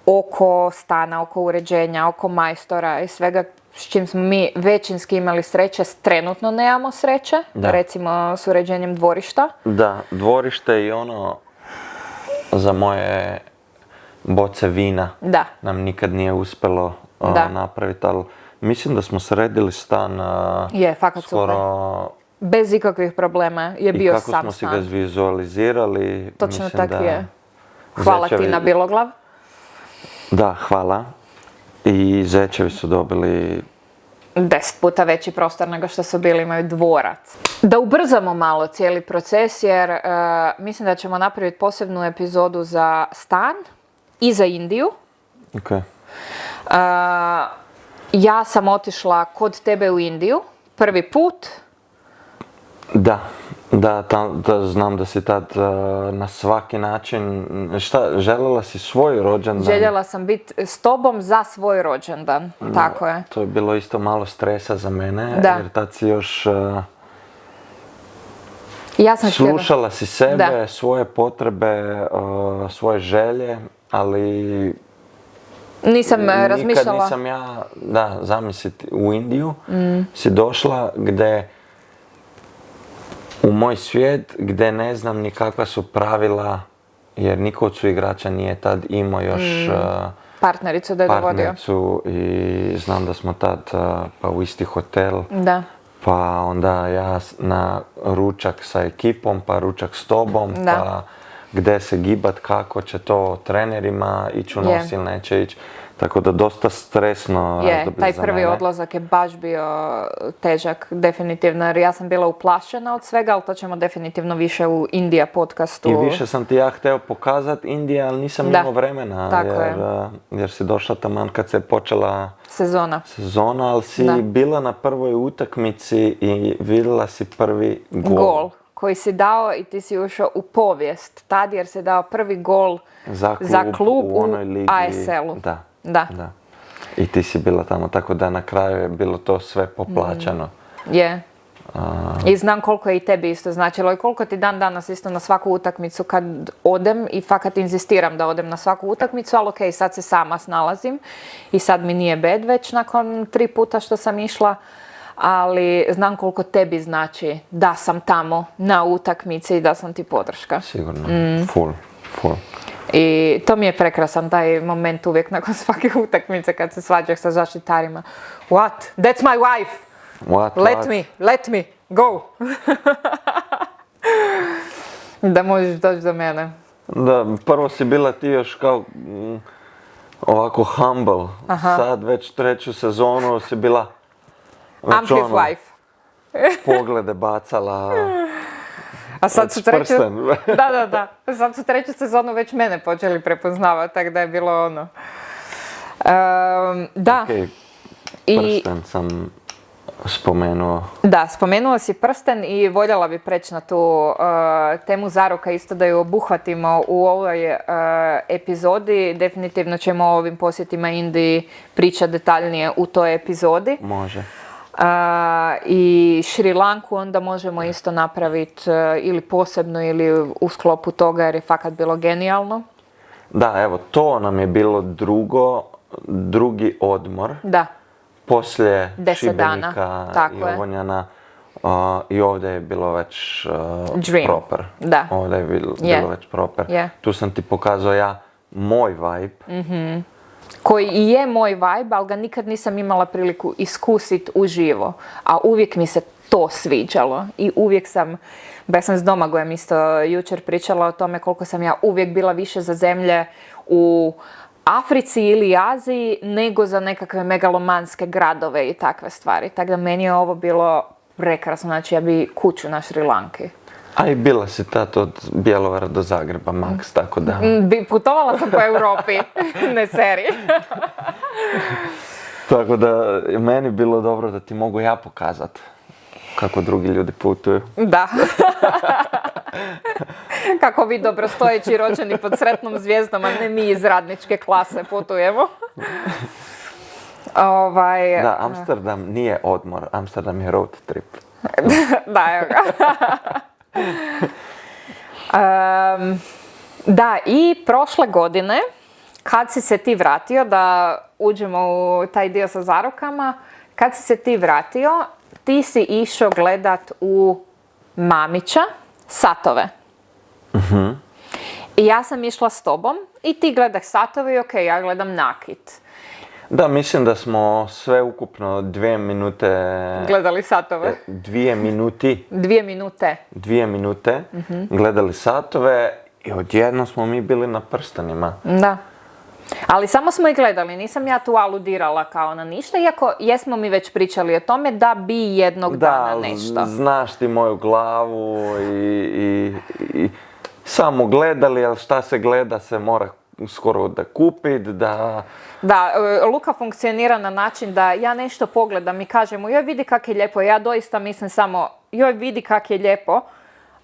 oko stana, oko uređenja, oko majstora i svega s čim smo mi većinski imali sreće, trenutno nemamo sreće, recimo s uređenjem dvorišta. Da, dvorište i za moje boce vina nam nikad nije uspjelo napraviti, ali mislim da smo sredili stan skoro... Super. Bez ikakvih problema je bio sam stan. I kako smo si ga vizualizirali. Točno tako je. Hvala ti na Biloglav. Da, hvala. I zečevi su dobili 10 puta veći prostor nego što su bili, imaju dvorac. Da ubrzamo malo cijeli proces jer mislim da ćemo napraviti posebnu epizodu za stan i za Indiju. Okay. Ja sam otišla kod tebe u Indiju prvi put. Da, znam da si tad na svaki način, željela si svoj rođendan? Željela sam biti s tobom za svoj rođendan, tako je. To je bilo isto malo stresa za mene, jer tad si još Ja sam htjela. Slušala si sebe, Da. svoje potrebe, svoje želje, ali Nisam nikad razmišljala. nisam zamisliti, u Indiju si došla gdje u moj svijet gdje ne znam ni kakva su pravila, jer niko od igrača nije tad imao još Partnericu da je dovodio. partnericu i znam da smo tad pa u isti hotel, Da. pa onda ja na ručak sa ekipom, pa ručak s tobom, Da. pa gdje se gibat, kako će to trenerima ići u nos ili neće ići. Tako da dosta stresno razdoblje Taj za prvi mene. odlazak je baš bio težak, definitivno, jer ja sam bila uplašena od svega, ali to ćemo definitivno više u Indija podcastu. I više sam ti ja htio pokazat Indije, ali nisam imao vremena, Tako jer si došla taman kad se počela sezona, ali si bila na prvoj utakmici i vidjela si prvi gol. Koji si dao i ti si ušao u povijest tad, jer si dao prvi gol za klub u onoj ligi. ASL-u. Da. I ti si bila tamo, tako da na kraju je bilo to sve poplaćano. I znam koliko je i tebi isto značilo i koliko ti dan danas isto na svaku utakmicu kad odem i fakat inzistiram da odem na svaku utakmicu, ali okej, sad se sama snalazim i sad mi nije bed već nakon 3 puta što sam išla, ali znam koliko tebi znači da sam tamo na utakmici i da sam ti podrška. Sigurno, full. I to mi je prekrasan taj moment uvijek nakon svake utakmice kad se svađaš sa zaštitarima. What? That's my wife! Let me, go! Da možeš doći do mene. Da, prvo si bila ti još kao ovako humble. Sad već 3. sezonu si bila I'm his wife. Poglede bacala. A sad su Da. Sad su 3. sezonu već mene počeli prepoznavati, tako da je bilo ono. Da. Okay. Prsten sam spomenuo. Da, spomenuo si prsten i voljela bi preći na tu temu zaruka, isto da ju obuhvatimo u ovoj epizodi. Definitivno ćemo o ovim posjetima Indiji pričati detaljnije u toj epizodi. Može. I Šri Lanku onda možemo isto napraviti ili posebno ili u sklopu toga, jer je fakat bilo genijalno. Da, evo, to nam je bilo drugi odmor. Da. Poslije 10 Šibenika dana. I Ovonjana. I ovdje je bilo već proper. Da. Ovdje je bilo već proper. Tu sam ti pokazao moj vibe. Koji i je moj vibe, ali ga nikad nisam imala priliku iskusiti uživo. A uvijek mi se to sviđalo. I uvijek sam, baš sam s Domagojem isto jučer pričala o tome koliko sam ja uvijek bila više za zemlje u Africi ili Aziji nego za nekakve megalomanske gradove i takve stvari. Tako da meni je ovo bilo prekrasno. Znači ja bi kuću na Šri Lanki. A i bila si tad od Bjelovara do Zagreba, max, tako da... Putovala sam po Europi, ne seri. Tako da meni bilo dobro da ti mogu ja pokazat kako drugi ljudi putuju. Da. Kako vi dobrostojeći rođeni pod sretnom zvijezdom, a ne mi iz radničke klase putujemo. Da, Amsterdam nije odmor, Amsterdam je road trip. Da, evo ga. Da, i prošle godine, kad si se ti vratio, da uđemo u taj dio sa zarukama, kad si se ti vratio, ti si išao gledat u Mamića satove. I ja sam išla s tobom i ti gledaš satove i okej, ja gledam nakit. Da, mislim da smo sve ukupno 2 minute... Gledali satove. 2 minuti. 2 minute. 2 minute gledali satove i odjedno smo mi bili na prstenima. Da. Ali samo smo ih gledali, nisam ja tu aludirala kao na ništa, iako jesmo mi već pričali o tome da bi jednog dana nešto. Da, znaš ti moju glavu i samo gledali, ali šta se gleda se mora skoro da kupit, da... Da, Luka funkcionira na način da ja nešto pogledam i kažem mu joj vidi kak je lijepo, ja doista mislim samo joj vidi kak je lijepo,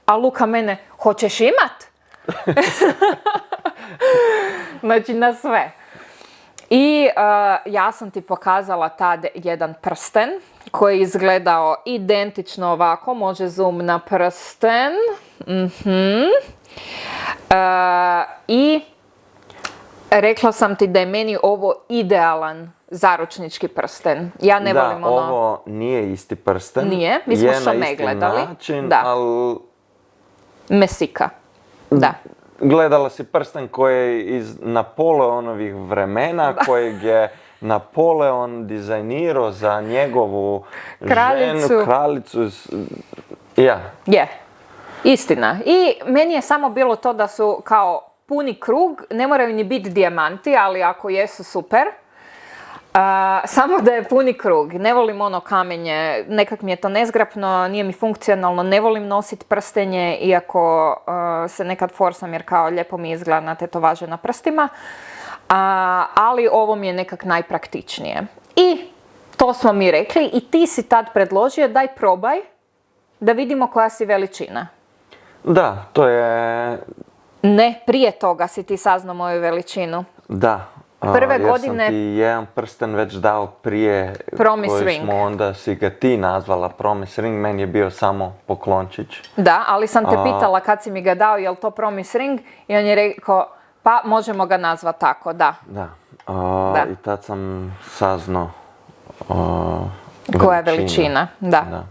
a Luka mene, hoćeš imat? Znači na sve. I ja sam ti pokazala tad jedan prsten koji je izgledao identično ovako, može zoom na prsten. I rekla sam ti da je meni ovo idealan zaručnički prsten. Ja ne volim ono... Da, ovo nije isti prsten. Nije, mi smo Chaumet gledali. Je na isti način, da. ali... Messika, da. Gledala si prsten koji je iz Napoleonovih vremena, kojeg je Napoleon dizajnirao za njegovu ženu, kraljicu. Ja. Je, istina. I meni je samo bilo to da su kao puni krug, ne moraju ni biti dijamanti, ali ako jesu super. Samo da je puni krug. Ne volim ono kamenje, nekak mi je to nezgrapno, nije mi funkcionalno, ne volim nositi prstenje, iako se nekad forsam jer kao lijepo mi izgleda na tetovaže na prstima. Ali ovo mi je nekak najpraktičnije. I to smo mi rekli i ti si tad predložio daj probaj da vidimo koja si veličina. Da, to je... Ne, prije toga si ti saznao moju veličinu. Da. Prve godine... Jer sam ti jedan prsten već dao prije, Promise koji ring. smo onda si ga ti nazvala Promise ring, meni je bio samo poklončić. Da, ali sam te pitala kad si mi ga dao, je li to Promise ring? I on je rekao, pa možemo ga nazvati tako, da. Da. I tad sam saznao koja je veličina, da.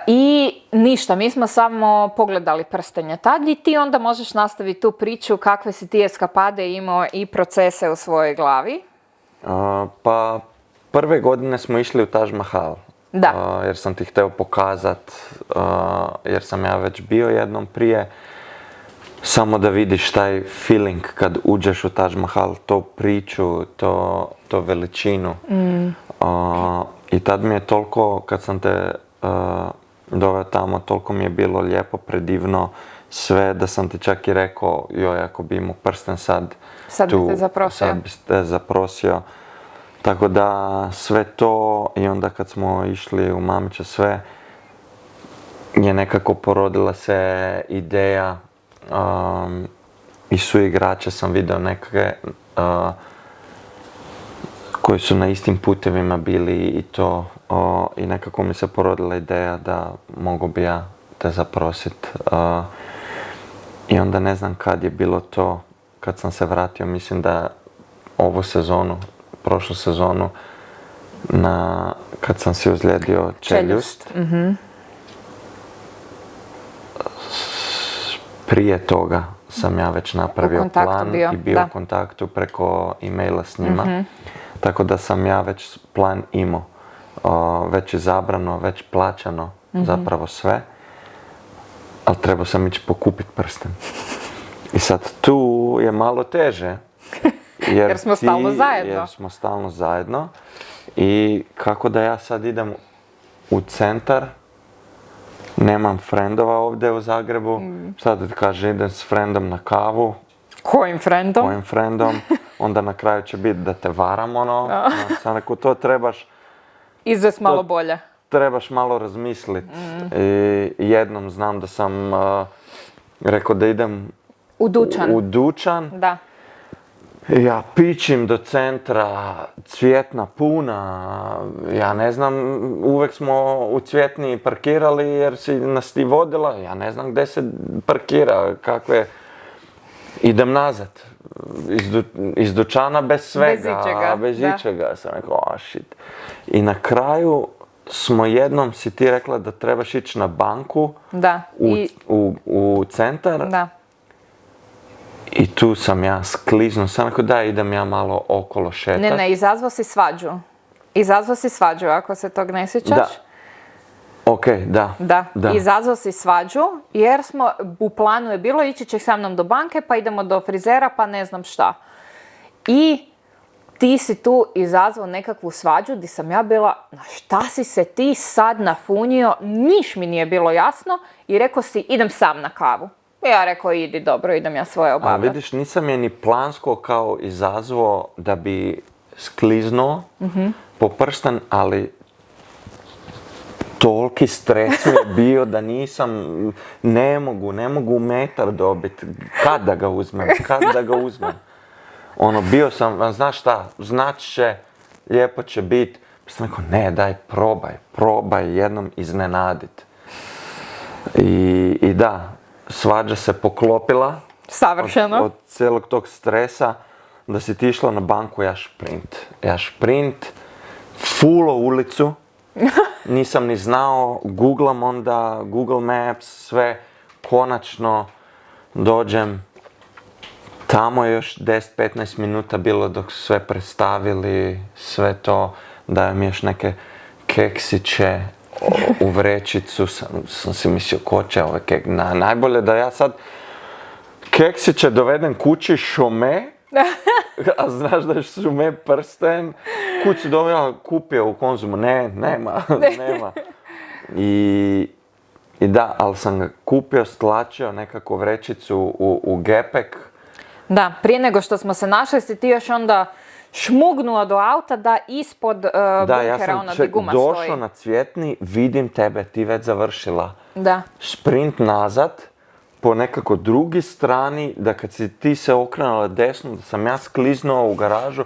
I ništa, mi smo samo pogledali prstenje tad i ti onda možeš nastaviti tu priču kakve si ti eskapade imao i procese u svojoj glavi. Pa prve godine smo išli u Taj Mahal. Da. Jer sam ti htio pokazat, jer sam ja već bio jednom prije, samo da vidiš taj feeling kad uđeš u Taj Mahal, to priču, to veličinu. I tad mi je toliko, kad sam te doveo tamo, toliko mi je bilo lijepo, predivno sve, da sam ti čak i rekao, joj, ako bi imao prsten sad bi te zaprosio. Sad bi te zaprosio. Tako da sve to, i onda kad smo išli u Mamića sve, je nekako porodila se ideja i suigrače sam vidio neke koji su na istim putevima bili i to, i nekako mi se porodila ideja da mogu bi ja te zaprosit. I onda ne znam kad je bilo to, kad sam se vratio, mislim da ovu sezonu, prošlu sezonu, kad sam si ozlijedio čeljust. Prije toga sam ja već napravio plan i bio u kontaktu preko e-maila s njima. Tako da sam ja već plan imao, već izabrano, već plaćano, zapravo sve. Ali trebao sam ići pokupiti prsten. I sad tu je malo teže. Jer smo stalno zajedno. Jer smo stalno zajedno. I kako da ja sad idem u centar, nemam frendova ovdje u Zagrebu. Šta da ti kažem, idem s frendom na kavu. Kojim frendom? Kojim frendom. Onda na kraju će biti da te varam, ono. Sad ako to trebaš... Izvest malo bolje. Trebaš malo razmisliti. I jednom znam da sam rekao da idem u dućan. Da. Ja pičim do centra, Cvjetna puna, ja ne znam, uvijek smo u Cvjetni parkirali jer si nas ti vodila, ja ne znam gdje se parkira, kakve... Idem nazad, iz dućana bez svega, bez ičega. Sam rekao, shit. I na kraju smo jednom, si ti rekla da trebaš ići na banku u centar. Da. I tu sam ja skliznuo, sam rekao da idem ja malo okolo šetat. Ne, izazvao si svađu. Izazvao si svađu, ako se tog ne sjećaš. Da. Ok, da. Izazvao si svađu, jer smo, u planu je bilo ići će sa mnom do banke, pa idemo do frizera, pa ne znam šta. I ti si tu izazvao nekakvu svađu gdje sam ja bila, na šta si se ti sad nafunio, niš mi nije bilo jasno i rekao si idem sam na kavu. Ja rekao idi dobro, idem ja svoje obavljati. A vidiš, nisam je ni plansko kao izazvao da bi skliznuo po prsten, ali toliki stres mi je bio da nisam, ne mogu metar dobiti. Kad da ga uzmem? Ono, bio sam, znaš šta, znači će, lijepo će biti, sam rekao, ne, daj, probaj jednom iznenadit. I da, svađa se poklopila. Savršeno. Od cijelog tog stresa, da si ti išla na banku, ja šprint, fulo ulicu, nisam ni znao, googlam onda, Google Maps, sve, konačno dođem, tamo je još 10-15 minuta bilo dok su sve predstavili, sve to, dajem još neke keksiće u vrećicu, sam si mislio, ko će ove najbolje da ja sad keksiće dovedem kući šome, a znaš da je šome prsten, kud si dovela, kupio u Konzumu, nema. I da, ali sam ga kupio, stlačio nekako vrećicu u gepek. Da, prije nego što smo se našli si ti još onda šmugnuo do auta da ispod bunkera ono gdje guma stoji. Došao na Cvjetni, vidim tebe, ti već završila. Da. Sprint nazad, po nekako drugi strani, da kad si ti se okrenula desno, da sam ja skliznuo u garažu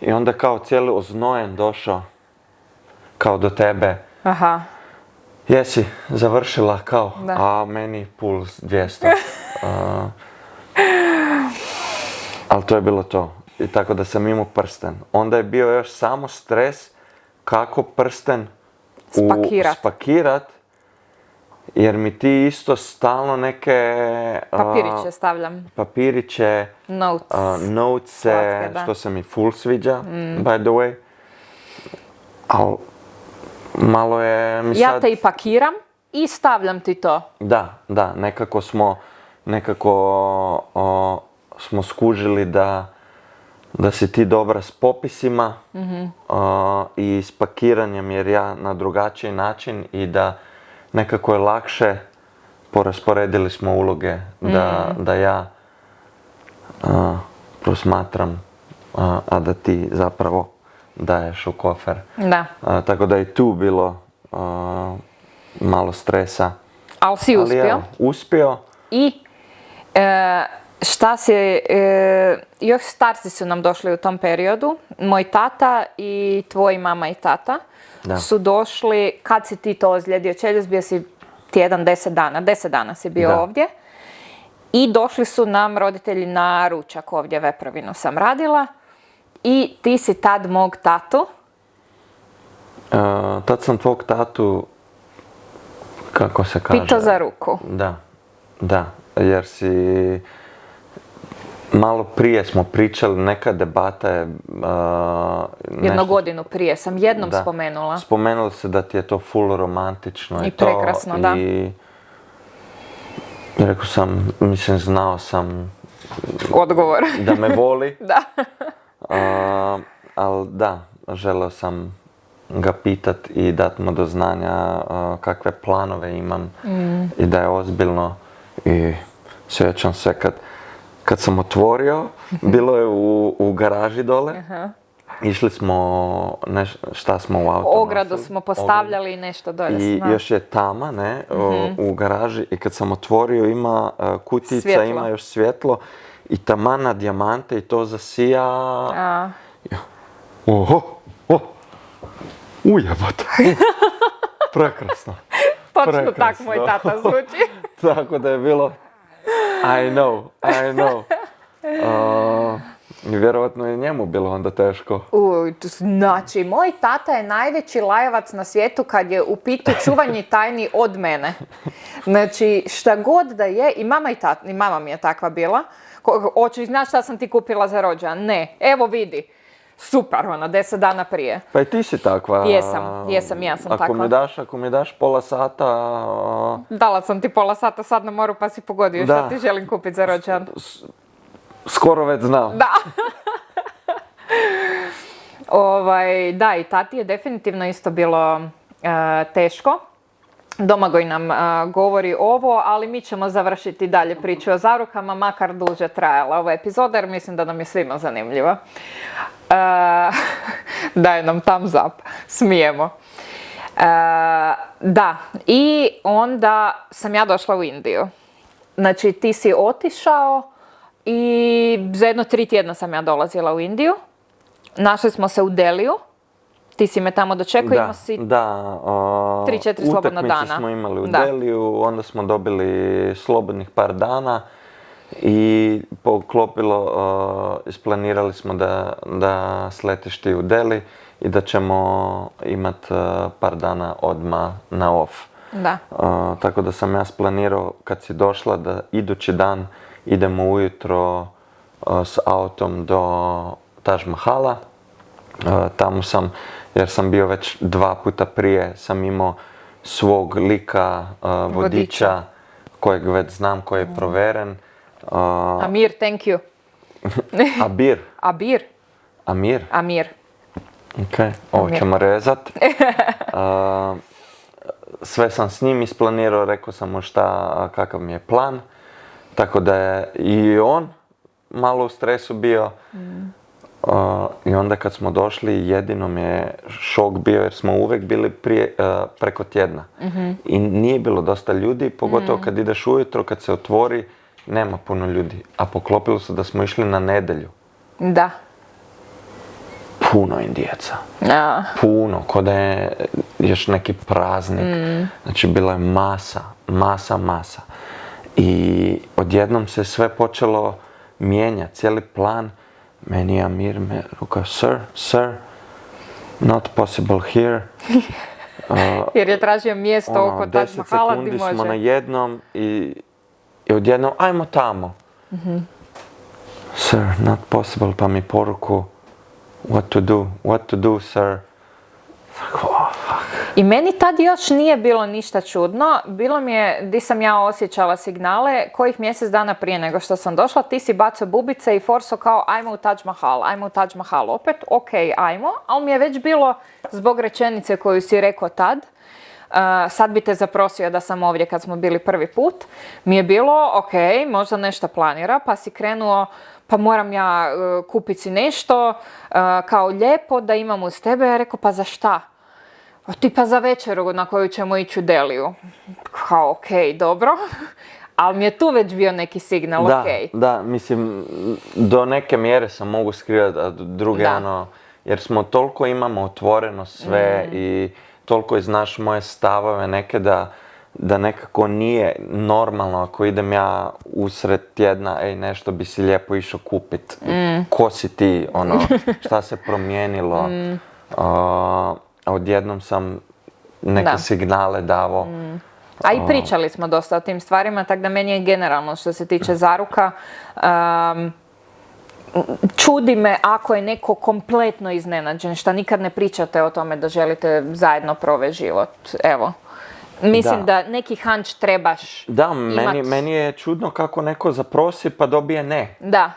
i onda kao cijeli oznojen došao kao do tebe. Aha. Jesi završila kao, da. A meni puls 200. Ali to je bilo to. I tako da sam imao prsten. Onda je bio još samo stres kako prsten spakirat. Jer mi ti isto stalno neke... papiriće stavljam. Papiriće, notese, što se mi full sviđa, by the way. Ali malo je mi sad... Ja te i pakiram i stavljam ti to. Da, nekako smo skužili da si ti dobra s popisima i s pakiranjem, jer ja na drugačiji način i da nekako je lakše, porasporedili smo uloge, da ja prosmatram, a da ti zapravo daješ u kofer. Da. Tako da je tu bilo malo stresa. Ali si uspio. Ali uspio. I šta si, još starci su nam došli u tom periodu. Moj tata i tvoji mama i tata su došli, kad si ti to ozlijedio čeljust, bio si tjedan, 10 dana si bio ovdje. I došli su nam roditelji na ručak ovdje, Veprovinu sam radila. I ti si tad mog tatu. Tad sam tvog tatu, kako se kaže? Pitao za ruku. Da, jer si... Malo prije smo pričali, neka debata je... Jednu godinu prije sam jednom spomenula. Spomenula se da ti je to full romantično i prekrasno, da. I rekao sam, znao sam... Odgovor. Da me voli. Da. Ali da, želeo sam ga pitat i dat mu do znanja kakve planove imam i da je ozbiljno. I sjećam se kad sam otvorio, bilo je u garaži dole. Išli smo, šta smo u auto ogradu smo postavljali i nešto dolje. I još je tama, u garaži. I kad sam otvorio, ima kutijica, ima još svjetlo. I taman na dijamante i to zasija. Oho, ujebate. Prekrasno. Točno tak moj tata zvuči. Tako da je bilo, I know. I vjerovatno je njemu bilo onda teško. Znači, moj tata je najveći lajovac na svijetu kad je u pitu čuvanje tajni od mene. Znači, šta god da je, i mama mi je takva bila. Hoćeš znaš šta sam ti kupila za rođendan? Ne, evo vidi. Super, 10 dana prije. Pa i ti si takva. Jesam, ja sam takva. Ako mi daš pola sata... Dala sam ti pola sata sad na moru pa si pogodio šta ti želim kupiti za rođendan. Skoro već znam. Da. Da, i tati je definitivno isto bilo teško. Domagoj nam govori ovo, ali mi ćemo završiti dalje priču o zarukama, makar duže trajala ova epizoda, jer mislim da nam je svima zanimljiva. Daje nam thumbs up, smijemo. Da, i onda sam ja došla u Indiju. Znači, ti si otišao i za jedno 3 tjedna sam ja dolazila u Indiju. Našli smo se u Deliju Ti si me tamo dočekao, imao si... Da, 3-4 slobodna dana. Utakmice smo imali u Da. Deliju, onda smo dobili slobodnih par dana i poklopilo, isplanirali smo da sletiš ti u Deli i da ćemo imat par dana odmah na off. Da. Tako da sam ja splanirao kad si došla da idući dan idemo ujutro s autom do Taj Mahala. Tamo sam, jer sam bio već 2 puta prije, sam imao svog lika, vodiča, kojeg već znam, koji je proveren. Amir, thank you. Abir. Abir? Amir? Amir. Ok, ovo ćemo rezat. Sve sam s njim isplanirao, rekao sam mu kakav mi je plan. Tako da je i on malo u stresu bio. I onda kad smo došli, jedino mi je šok bio jer smo uvijek bili preko tjedna. I nije bilo dosta ljudi, pogotovo kad ideš ujutro, kad se otvori, nema puno ljudi. A poklopilo se da smo išli na nedjelju. Da. Puno Indijaca. Ja. Puno, ko da je još neki praznik. Znači, bila je masa. I odjednom se sve počelo mijenjati, cijeli plan. Meni je Amir me rekao, sir, not possible here. Jer je tražio mjesto oko Taj Mahala gdje 10 sekundi smo na može. jednom i odjednom, ajmo tamo. Sir, not possible, pa mi poruku, what to do, sir. Oh, fuck. I meni tad još nije bilo ništa čudno. Bilo mi je, di sam ja osjećala signale, kojih mjesec dana prije nego što sam došla, ti si bacao bubice i forso kao ajmo u Taj Mahal. Opet, ok, ajmo, ali mi je već bilo zbog rečenice koju si rekao tad, sad bi te zaprosio da sam ovdje kad smo bili prvi put, mi je bilo, ok, možda nešto planira, pa si krenuo, pa moram ja kupiti si nešto, kao lijepo da imam uz tebe, ja rekao, pa za šta? Tipa za večeru na koju ćemo ići u Deliju. Kao, ok, dobro. Ali mi je tu već bio neki signal, ok. Da, mislim, do neke mjere sam mogu skrivati, a druge jer smo toliko imamo otvoreno sve i toliko znaš moje stavove neke da nekako nije normalno ako idem ja usred tjedna, nešto bi si lijepo išao kupit. Ko si ti, šta se promijenilo. A odjednom sam neke signale davao. A i pričali smo dosta o tim stvarima, tako da meni je generalno što se tiče zaruka, čudi me ako je neko kompletno iznenađen, šta nikad ne pričate o tome da želite zajedno provesti život. Evo. Mislim da neki hunch trebaš imati. Meni je čudno kako neko zaprosi pa dobije ne. Da.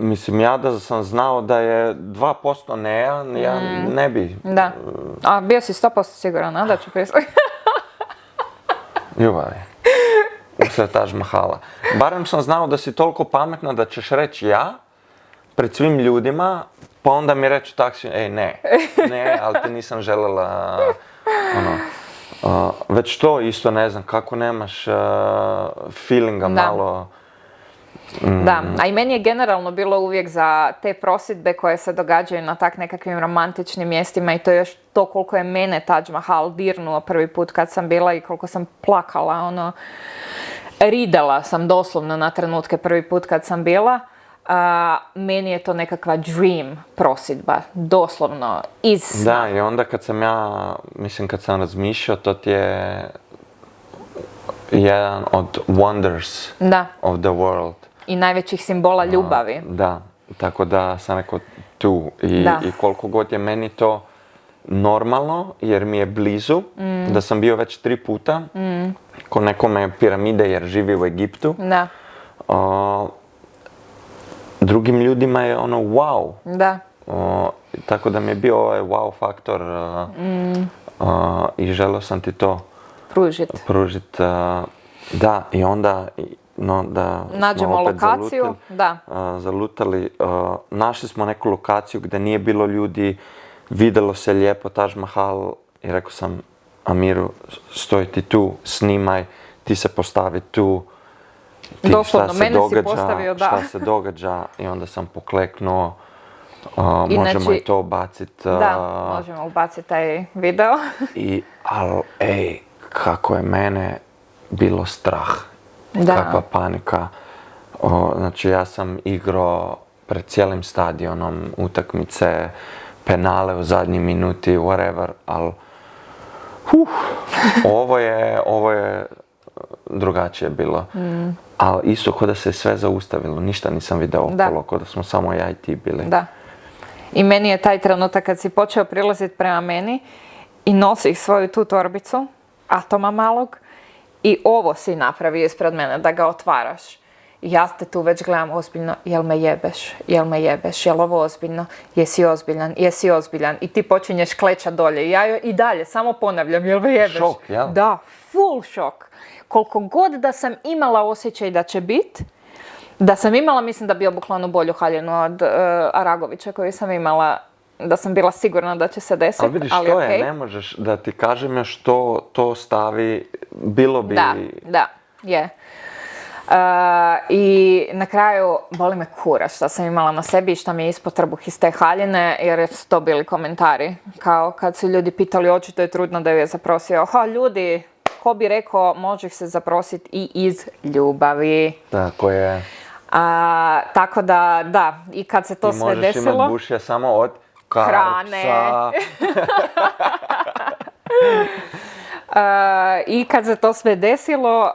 Mislim, ja da sam znao da je 2% ne, ja ne bi. Da. A bio si 100% siguran, da ću pristati? Ljubavi. Usred Taj Mahala. Barem sam znao da si toliko pametna da ćeš reći ja pred svim ljudima, pa onda mi reći u taksiju, ne, ali te nisam željela, već to isto ne znam, kako nemaš feelinga malo. Da, a i meni je generalno bilo uvijek za te prosjedbe koje se događaju na tak nekakvim romantičnim mjestima i to još to koliko je mene Taj Mahal dirnuo prvi put kad sam bila i koliko sam plakala, ridala sam doslovno na trenutke prvi put kad sam bila. Meni je to nekakva dream prosjedba, doslovno iz sna. Da, i onda kad sam razmišljao, to ti je jedan od wonders of the world. I najvećih simbola ljubavi. Da, tako da sam rekao tu. I koliko god je meni to normalno, jer mi je blizu, da sam bio već 3 puta, ko nekome piramide jer živi u Egiptu. Da. Drugim ljudima je wow. Da. Tako da mi je bio ovaj wow faktor i želio sam ti to pružit. Da, i onda da nađemo smo opet lokaciju, zalutali. Našli smo neku lokaciju gdje nije bilo ljudi, vidjelo se lijepo Taj Mahal i rekao sam Amiru, stoj ti tu, snimaj, ti se postavi tu. Doslovno, mene si postavio, šta se događa i onda sam pokleknuo Možemo i to ubaciti. Da, možemo ubaciti taj video. Ali, kako je mene bilo strah. Da. Kakva panika. Znači, ja sam igrao pred cijelim stadionom utakmice, penale u zadnjoj minuti, whatever, ali ovo je drugačije bilo. Ali isto kao da se sve zaustavilo, ništa nisam vidio okolo, kao da smo samo ja i ti bili. Da. I meni je taj trenutak kad si počeo prilaziti prema meni i nosiš svoju tu torbicu, atoma malog, i ovo si napravio ispred mene, da ga otvaraš. Ja te tu već gledam ozbiljno, jel me jebeš, jel ovo ozbiljno, jesi ozbiljan. I ti počinješ klečat dolje. I ja i dalje samo ponavljam, jel me jebeš? Šok, jel? Da, full šok. Koliko god da sam imala osjećaj da će bit, da sam imala, mislim da bi obukla onu bolju haljinu od Aragovića koju sam imala, da sam bila sigurna da će se desiti. Ali vidiš, to je, ne možeš da ti kažem još to stavi, bilo bi... Da, je. I na kraju boli me kurac što sam imala na sebi i što mi je ispod trbuh iz te haljine, jer su to bili komentari. Kao kad su ljudi pitali, očito je trudno da ju je zaprosio. Ljudi, ko bi rekao, možeš se zaprositi i iz ljubavi. Tako je. Tako da, i kad se to sve desilo... Ti možeš imati bušija samo od hrane. I kad se to sve desilo,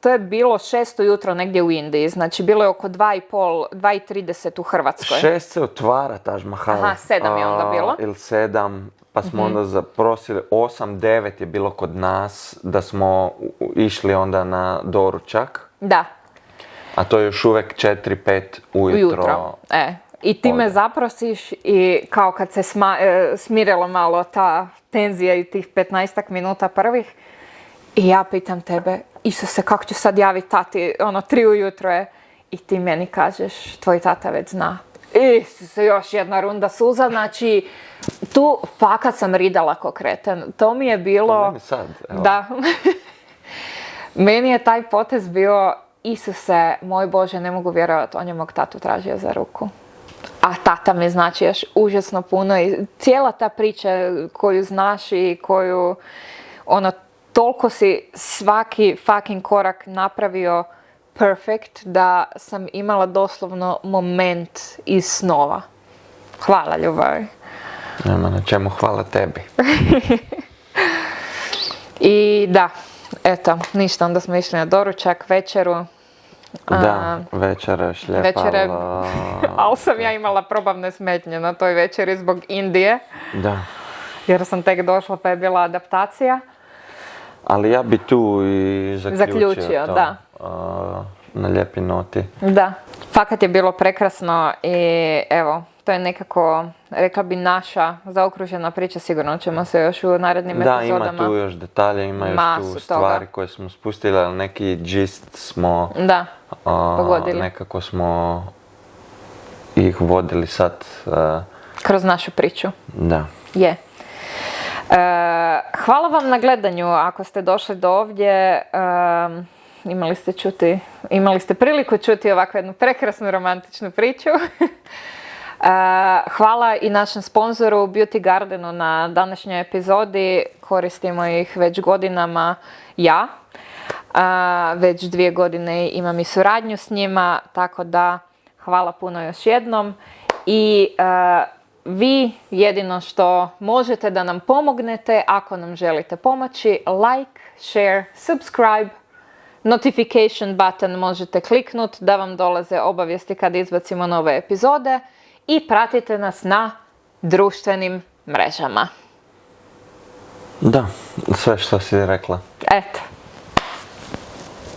to je bilo 6 ujutro negdje u Indiji, znači bilo je oko 2:30 u Hrvatskoj. 6 se otvara Taj Mahal. 7 je onda bilo. Ili 7, pa smo onda zaprosili, 8-9 je bilo kod nas, da smo išli onda na doručak. Da. A to je još uvijek 4-5 ujutro. I ti me zaprosiš i kao kad se smirila malo ta tenzija i tih 15 minuta prvih, i ja pitam tebe, Isuse, kako ću sad javiti tati, 3 ujutro je, i ti meni kažeš, tvoj tata već zna. Isuse, još jedna runda suza, znači, tu fakat sam ridala ko kreten. To mi je bilo... To meni sad, evo. Da. Meni je taj potez bio, Isuse, moj Bože, ne mogu vjerovati, on je mog tatu tražio za ruku. A tata mi znači još užasno puno i cijela ta priča koju znaš i koju, toliko si svaki fucking korak napravio perfect da sam imala doslovno moment iz snova. Hvala, ljubavi. Nema na čemu, hvala tebi. I da, eto, ništa, onda smo išli na doručak, večeru. Da, večera šljepa. Ali sam ja imala probavne smetnje na toj večeri zbog Indije. Da. Jer sam tek došla pa je bila adaptacija. Ali ja bi tu i zaključio to. Da. Na lijepi noti. Da. Fakat je bilo prekrasno i evo, to je nekako, rekla bi, naša zaokružena priča. Sigurno ćemo se još u narednim epizodama... Da, ima tu još detalje, ima još tu stvari koje smo spustili, ali neki gist smo... Da, pogodili. Nekako smo ih vodili sad... kroz našu priču. Da. Je. Hvala vam na gledanju. Ako ste došli do ovdje, imali ste priliku čuti ovakvu jednu prekrasnu romantičnu priču. Hvala i našem sponzoru Beauty Gardenu na današnjoj epizodi. Koristimo ih već godinama ja. Već 2 godine imam i suradnju s njima, tako da hvala puno još jednom. I vi jedino što možete da nam pomognete, ako nam želite pomoći, like, share, subscribe, notification button možete kliknuti da vam dolaze obavijesti kad izbacimo nove epizode i pratite nas na društvenim mrežama. Da, sve što si rekla. Eto.